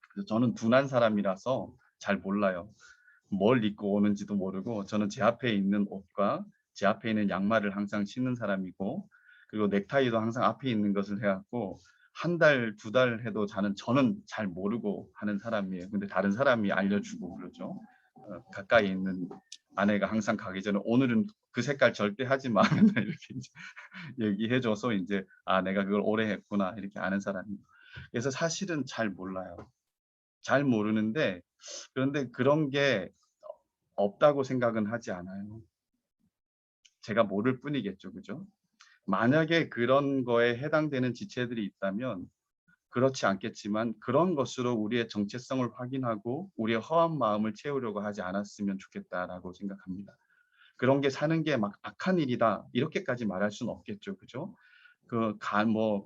S1: 그래서 저는 둔한 사람이라서 잘 몰라요. 뭘 입고 오는지도 모르고 저는 제 앞에 있는 옷과 제 앞에 있는 양말을 항상 신는 사람이고, 그리고 넥타이도 항상 앞에 있는 것을 해갖고 한 달, 두 달 해도 저는 잘 모르고 하는 사람이에요. 근데 다른 사람이 알려주고 그러죠. 가까이 있는 아내가 항상 가기 전에 오늘은 그 색깔 절대 하지 마 맨날 이렇게 이제 얘기해줘서 이제 내가 그걸 오래 했구나 이렇게 아는 사람이에요. 그래서 사실은 잘 몰라요. 잘 모르는데, 그런데 그런 게 없다고 생각은 하지 않아요. 제가 모를 뿐이겠죠, 그죠? 만약에 그런 거에 해당되는 지체들이 있다면 그렇지 않겠지만 그런 것으로 우리의 정체성을 확인하고 우리의 허한 마음을 채우려고 하지 않았으면 좋겠다라고 생각합니다. 그런 게 사는 게 막 악한 일이다 이렇게까지 말할 수는 없겠죠, 그죠?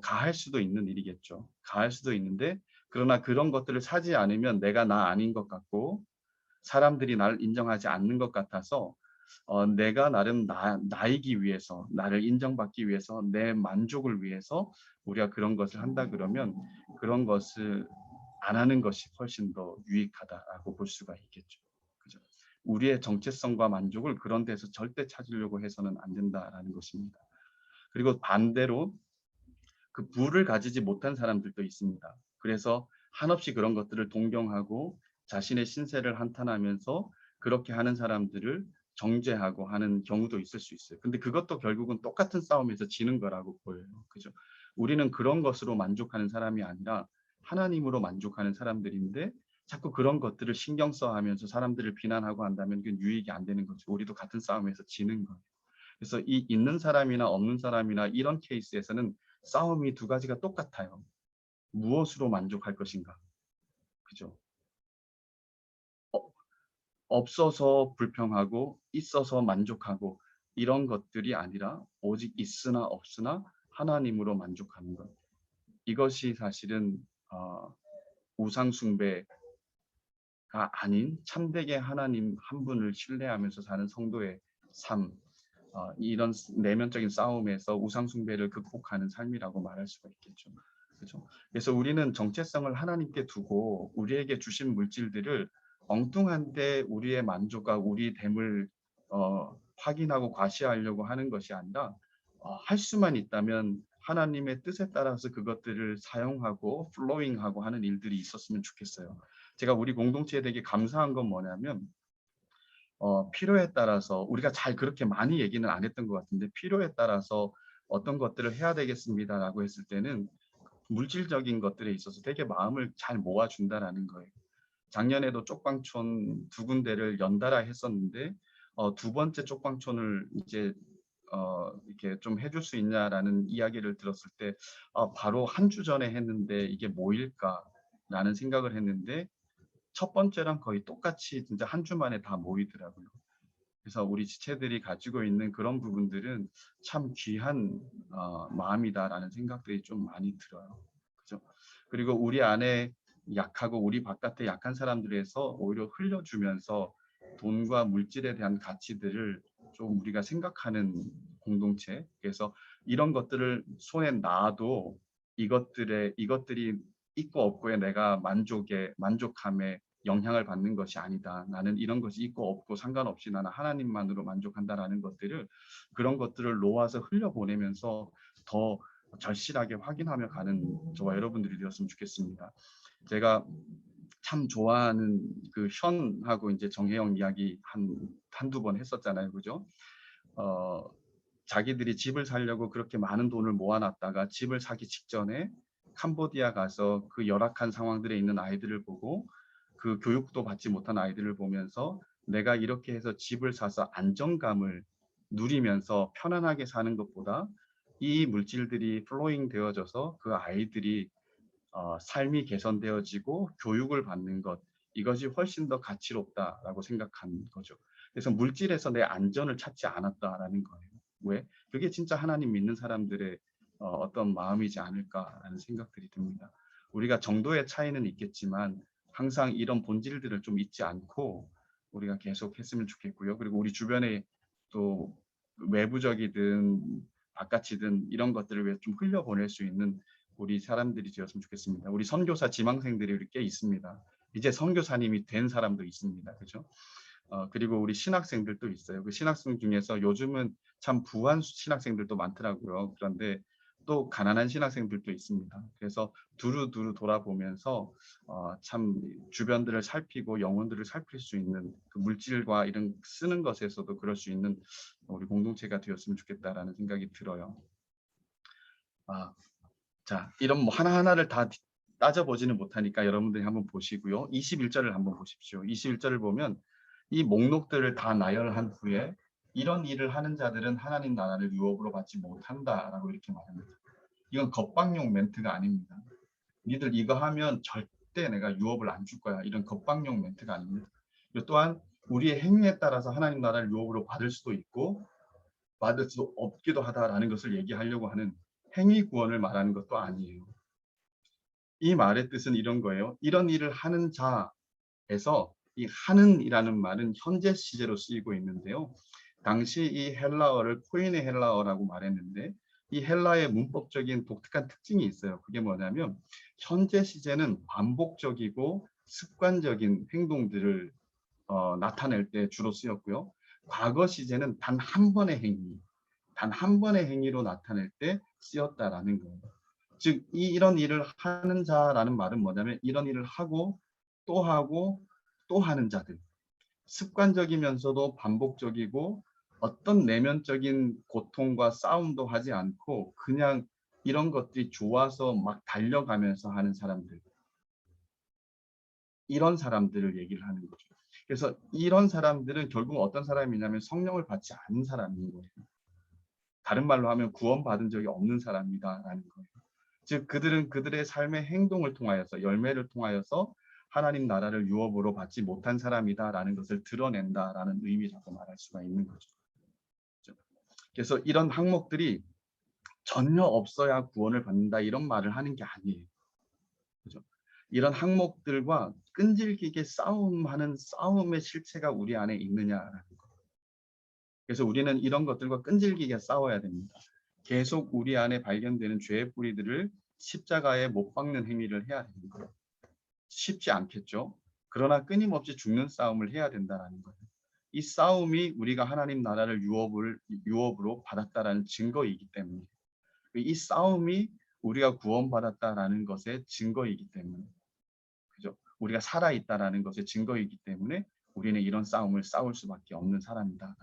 S1: 가할 수도 있는 일이겠죠. 가할 수도 있는데 그러나 그런 것들을 사지 않으면 내가 나 아닌 것 같고 사람들이 나를 인정하지 않는 것 같아서 내가 나름 나이기 위해서 나를 인정받기 위해서 내 만족을 위해서 우리가 그런 것을 한다 그러면 그런 것을 안 하는 것이 훨씬 더 유익하다라고 볼 수가 있겠죠. 그죠? 우리의 정체성과 만족을 그런 데서 절대 찾으려고 해서는 안 된다라는 것입니다. 그리고 반대로 그 부를 가지지 못한 사람들도 있습니다. 그래서 한없이 그런 것들을 동경하고 자신의 신세를 한탄하면서 그렇게 하는 사람들을 정죄하고 하는 경우도 있을 수 있어요. 근데 그것도 결국은 똑같은 싸움에서 지는 거라고 보여요. 그죠? 우리는 그런 것으로 만족하는 사람이 아니라 하나님으로 만족하는 사람들인데 자꾸 그런 것들을 신경 써 하면서 사람들을 비난하고 한다면 그건 유익이 안 되는 거죠. 우리도 같은 싸움에서 지는 거예요. 그래서 이 있는 사람이나 없는 사람이나 이런 케이스에서는 싸움이 두 가지가 똑같아요. 무엇으로 만족할 것인가? 그죠? 어, 없어서 불평하고 있어서 만족하고 이런 것들이 아니라 오직 있으나 없으나 하나님으로 만족하는 것. 이것이 사실은 우상 숭배가 아닌 참되게 하나님 한 분을 신뢰하면서 사는 성도의 삶, 이런 내면적인 싸움에서 우상 숭배를 극복하는 삶이라고 말할 수가 있겠죠. 그렇죠? 그래서 우리는 정체성을 하나님께 두고 우리에게 주신 물질들을 엉뚱한데 우리의 만족과 우리 됨을 확인하고 과시하려고 하는 것이 아니라 할 수만 있다면 하나님의 뜻에 따라서 그것들을 사용하고 플로잉하고 하는 일들이 있었으면 좋겠어요. 제가 우리 공동체에 되게 감사한 건 뭐냐면 필요에 따라서 우리가 잘 그렇게 많이 얘기는 안 했던 것 같은데 필요에 따라서 어떤 것들을 해야 되겠습니다라고 했을 때는 물질적인 것들에 있어서 되게 마음을 잘 모아준다라는 거예요. 작년에도 쪽방촌 두 군데를 연달아 했었는데 두 번째 쪽방촌을 이제 이렇게 좀 해줄 수 있냐라는 이야기를 들었을 때 바로 한 주 전에 했는데 이게 뭐일까라는 생각을 했는데 첫 번째랑 거의 똑같이 진짜 한 주 만에 다 모이더라고요. 그래서 우리 지체들이 가지고 있는 그런 부분들은 참 귀한 마음이다라는 생각들이 좀 많이 들어요. 그죠? 그리고 우리 안에 약하고 우리 바깥에 약한 사람들에서 오히려 흘려주면서 돈과 물질에 대한 가치들을 좀 우리가 생각하는 공동체. 그래서 이런 것들을 손에 놔도 이것들이 있고 없고에 내가 만족함에 영향을 받는 것이 아니다. 나는 이런 것이 있고 없고 상관없이 나는 하나님만으로 만족한다라는 것들을 그런 것들을 놓아서 흘려보내면서 더 절실하게 확인하며 가는 저와 여러분들이 되었으면 좋겠습니다. 제가 참 좋아하는 그 현하고 이제 정혜영 이야기 한두 번 했었잖아요. 그죠? 어, 자기들이 집을 사려고 그렇게 많은 돈을 모아놨다가 집을 사기 직전에 캄보디아 가서 그 열악한 상황들에 있는 아이들을 보고 그 교육도 받지 못한 아이들을 보면서 내가 이렇게 해서 집을 사서 안정감을 누리면서 편안하게 사는 것보다 이 물질들이 플로잉 되어져서 그 아이들이 삶이 개선되어지고 교육을 받는 것 이것이 훨씬 더 가치롭다라고 생각한 거죠. 그래서 물질에서 내 안전을 찾지 않았다라는 거예요. 왜? 그게 진짜 하나님 믿는 사람들의 어떤 마음이지 않을까라는 생각들이 듭니다. 우리가 정도의 차이는 있겠지만 항상 이런 본질들을 좀 잊지 않고 우리가 계속 했으면 좋겠고요. 그리고 우리 주변에 또 외부적이든 바깥이든 이런 것들을 위해 좀 흘려보낼 수 있는 우리 사람들이 되었으면 좋겠습니다. 우리 선교사 지망생들이 꽤 있습니다. 이제 선교사님이 된 사람도 있습니다. 그죠? 그리고 우리 신학생들도 있어요. 그 신학생 중에서 요즘은 참 부한 신학생들도 많더라고요. 그런데 또 가난한 신학생들도 있습니다. 그래서 두루두루 돌아보면서 참 주변들을 살피고 영혼들을 살필 수 있는 그 물질과 이런 쓰는 것에서도 그럴 수 있는 우리 공동체가 되었으면 좋겠다라는 생각이 들어요. 자, 이런 뭐 하나하나를 다 따져보지는 못하니까 여러분들이 한번 보시고요. 21절을 한번 보십시오. 21절을 보면 이 목록들을 다 나열한 후에 이런 일을 하는 자들은 하나님 나라를 유업으로 받지 못한다라고 이렇게 말합니다. 이건 겁방용 멘트가 아닙니다. 니들 이거 하면 절대 내가 유업을 안 줄 거야. 이런 겁방용 멘트가 아닙니다. 또한 우리의 행위에 따라서 하나님 나라를 유업으로 받을 수도 있고 받을 수 없기도 하다라는 것을 얘기하려고 하는 행위 구원을 말하는 것도 아니에요. 이 말의 뜻은 이런 거예요. 이런 일을 하는 자에서 이 하는이라는 말은 현재 시제로 쓰이고 있는데요. 당시 이 헬라어를 코인의 헬라어라고 말했는데 이 헬라의 문법적인 독특한 특징이 있어요. 그게 뭐냐면 현재 시제는 반복적이고 습관적인 행동들을 나타낼 때 주로 쓰였고요. 과거 시제는 단 한 번의 행위, 단 한 번의 행위로 나타낼 때 쓰였다라는 거예요. 즉 이런 일을 하는 자라는 말은 뭐냐면 이런 일을 하고 또 하는 자들, 습관적이면서도 반복적이고 어떤 내면적인 고통과 싸움도 하지 않고 그냥 이런 것들이 좋아서 막 달려가면서 하는 사람들, 이런 사람들을 얘기를 하는 거죠. 그래서 이런 사람들은 결국 어떤 사람이냐면 성령을 받지 않은 사람인 거예요. 다른 말로 하면 구원받은 적이 없는 사람이다라는 거예요. 즉 그들은 그들의 삶의 행동을 통하여서 열매를 통하여서 하나님 나라를 유업으로 받지 못한 사람이다라는 것을 드러낸다라는 의미라고 말할 수가 있는 거죠. 그래서 이런 항목들이 전혀 없어야 구원을 받는다 이런 말을 하는 게 아니에요. 그죠? 이런 항목들과 끈질기게 싸움하는 싸움의 실체가 우리 안에 있느냐라는 거. 그래서 우리는 이런 것들과 끈질기게 싸워야 됩니다. 계속 우리 안에 발견되는 죄의 뿌리들을 십자가에 못 박는 행위를 해야 되는 거예요. 쉽지 않겠죠. 그러나 끊임없이 죽는 싸움을 해야 된다는 거예요. 이 싸움이 우리가 하나님 나라를 유업으로 받았다라는 증거이기 때문에 이 싸움이 우리가 구원받았다라는 것의 증거이기 때문에 그죠? 우리가 살아있다라는 것의 증거이기 때문에 우리는 이런 싸움을 싸울 수밖에 없는 사람이다.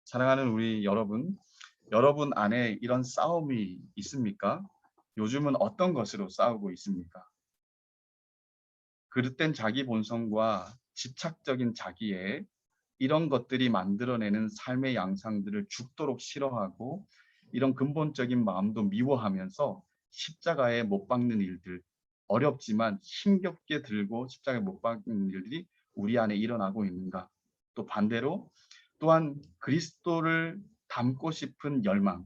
S1: 사랑하는 우리 여러분, 여러분 안에 이런 싸움이 있습니까? 요즘은 어떤 것으로 싸우고 있습니까? 그릇된 자기 본성과 집착적인 자기의 이런 것들이 만들어내는 삶의 양상들을 죽도록 싫어하고 이런 근본적인 마음도 미워하면서 십자가에 못 박는 일들, 어렵지만 힘겹게 들고 십자가에 못 박는 일들이 우리 안에 일어나고 있는가? 또 반대로 또한 그리스도를 닮고 싶은 열망,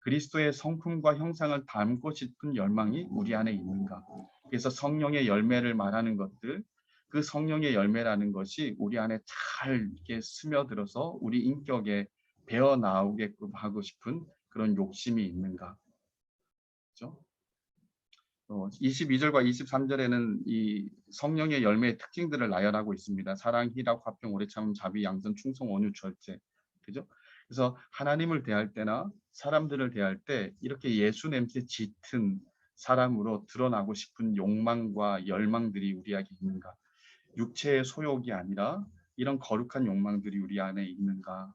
S1: 그리스도의 성품과 형상을 닮고 싶은 열망이 우리 안에 있는가? 그래서 성령의 열매를 말하는 것들, 그 성령의 열매라는 것이 우리 안에 잘 이렇게 스며들어서 우리 인격에 배어 나오게끔 하고 싶은 그런 욕심이 있는가? 그렇죠? 22절과 23절에는 이 성령의 열매의 특징들을 나열하고 있습니다. 사랑, 희락, 화평, 오래 참음, 자비, 양선, 충성, 온유, 절제. 그죠? 그래서 하나님을 대할 때나 사람들을 대할 때 이렇게 예수 냄새 짙은 사람으로 드러나고 싶은 욕망과 열망들이 우리에게 있는가? 육체의 소욕이 아니라 이런 거룩한 욕망들이 우리 안에 있는가?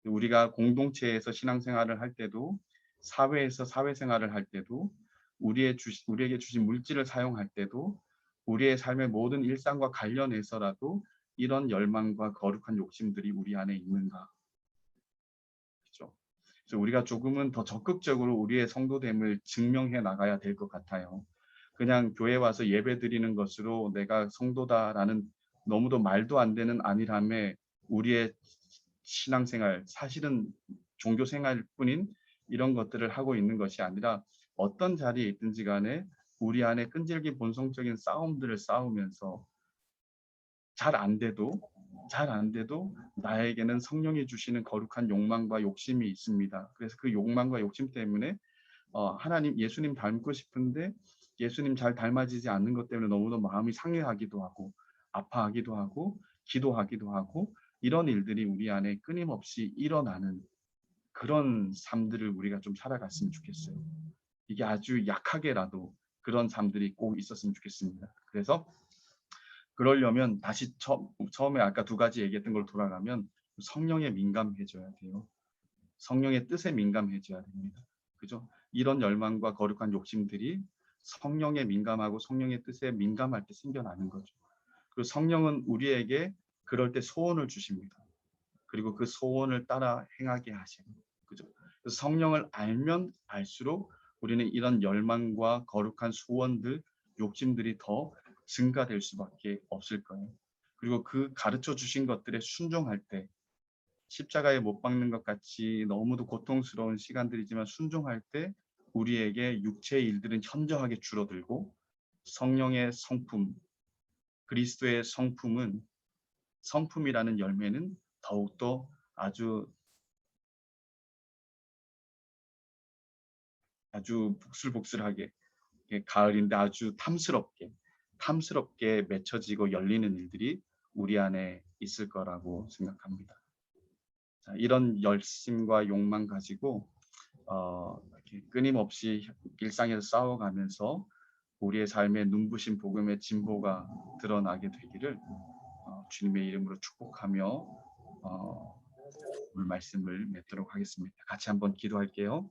S1: 우리가 공동체에서 신앙생활을 할 때도 사회에서 사회생활을 할 때도 우리에게 주신 물질을 사용할 때도 우리의 삶의 모든 일상과 관련해서라도 이런 열망과 거룩한 욕심들이 우리 안에 있는가? 그렇죠? 그래서 우리가 조금은 더 적극적으로 우리의 성도됨을 증명해 나가야 될 것 같아요. 그냥 교회 와서 예배 드리는 것으로 내가 성도다라는 너무도 말도 안 되는 안일함에 우리의 신앙생활, 사실은 종교생활 뿐인 이런 것들을 하고 있는 것이 아니라 어떤 자리에 있든지 간에 우리 안에 끈질긴 본성적인 싸움들을 싸우면서 잘 안 돼도 나에게는 성령이 주시는 거룩한 욕망과 욕심이 있습니다. 그래서 그 욕망과 욕심 때문에 하나님 예수님 닮고 싶은데 예수님 잘 닮아지지 않는 것 때문에 너무도 마음이 상해하기도 하고 아파하기도 하고 기도하기도 하고 이런 일들이 우리 안에 끊임없이 일어나는 그런 삶들을 우리가 좀 살아갔으면 좋겠어요. 이게 아주 약하게라도 그런 삶들이 꼭 있었으면 좋겠습니다. 그래서 그러려면 다시 처음에 아까 두 가지 얘기했던 걸 돌아가면 성령에 민감해져야 돼요. 성령의 뜻에 민감해져야 됩니다. 그죠? 이런 열망과 거룩한 욕심들이 성령에 민감하고 성령의 뜻에 민감할 때 생겨나는 거죠. 그리고 성령은 우리에게 그럴 때 소원을 주십니다. 그리고 그 소원을 따라 행하게 하시는 그죠? 그래서 성령을 알면 알수록 우리는 이런 열망과 거룩한 소원들, 욕심들이 더 증가될 수밖에 없을 거예요. 그리고 그 가르쳐 주신 것들에 순종할 때 십자가에 못 박는 것 같이 너무도 고통스러운 시간들이지만 순종할 때 우리에게 육체의 일들은 현저하게 줄어들고 성령의 성품, 그리스도의 성품이라는 열매는 더욱더 아주 복슬복슬하게, 가을인데 아주 탐스럽게 맺혀지고 열리는 일들이 우리 안에 있을 거라고 생각합니다. 자, 이런 열심과 욕망 가지고 이렇게 끊임없이 일상에서 싸워가면서 우리의 삶의 눈부신 복음의 진보가 드러나게 되기를 주님의 이름으로 축복하며 오늘 말씀을 맺도록 하겠습니다. 같이 한번 기도할게요.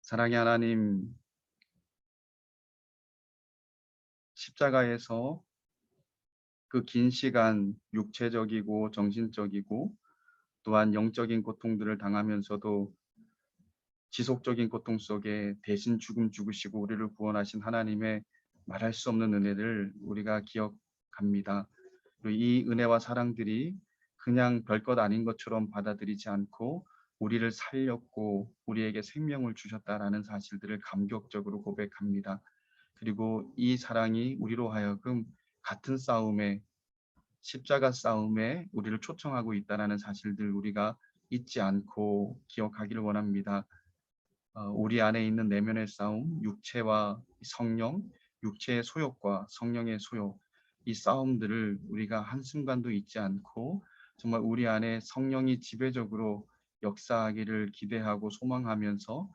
S1: 사랑의 하나님, 십자가에서 그 긴 시간 육체적이고 정신적이고 또한 영적인 고통들을 당하면서도 지속적인 고통 속에 대신 죽음 죽으시고 우리를 구원하신 하나님의 말할 수 없는 은혜를 우리가 기억합니다. 그리고 이 은혜와 사랑들이 그냥 별것 아닌 것처럼 받아들이지 않고 우리를 살렸고 우리에게 생명을 주셨다라는 사실들을 감격적으로 고백합니다. 그리고 이 사랑이 우리로 하여금 같은 싸움에, 십자가 싸움에 우리를 초청하고 있다라는 사실들 우리가 잊지 않고 기억하기를 원합니다. 우리 안에 있는 내면의 싸움, 육체와 성령, 육체의 소욕과 성령의 소욕, 이 싸움들을 우리가 한순간도 잊지 않고 정말 우리 안에 성령이 지배적으로 역사하기를 기대하고 소망하면서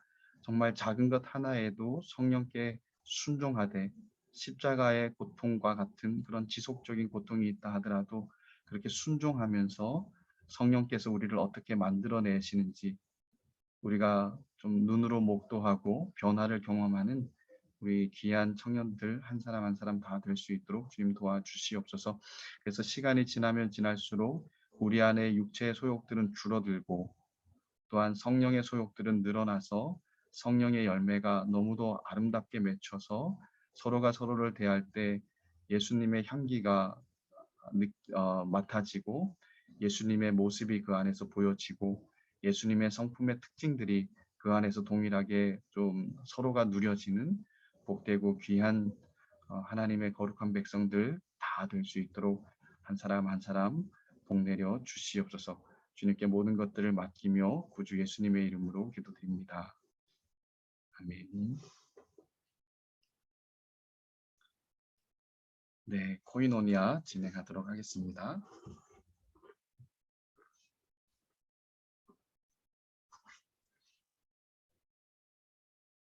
S1: 정말 작은 것 하나에도 성령께 순종하되 십자가의 고통과 같은 그런 지속적인 고통이 있다 하더라도 그렇게 순종하면서 성령께서 우리를 어떻게 만들어내시는지 우리가 좀 눈으로 목도하고 변화를 경험하는 우리 귀한 청년들 한 사람 한 사람 다 될 수 있도록 주님 도와주시옵소서. 그래서 시간이 지나면 지날수록 우리 안에 육체의 소욕들은 줄어들고 또한 성령의 소욕들은 늘어나서 성령의 열매가 너무도 아름답게 맺혀서 서로가 서로를 대할 때 예수님의 향기가 맡아지고 예수님의 모습이 그 안에서 보여지고 예수님의 성품의 특징들이 그 안에서 동일하게 좀 서로가 누려지는 복되고 귀한 하나님의 거룩한 백성들 다 될 수 있도록 한 사람 한 사람 복내려 주시옵소서. 주님께 모든 것들을 맡기며 구주 예수님의 이름으로 기도드립니다. 아멘. 네, 코이노니아 진행하도록 하겠습니다.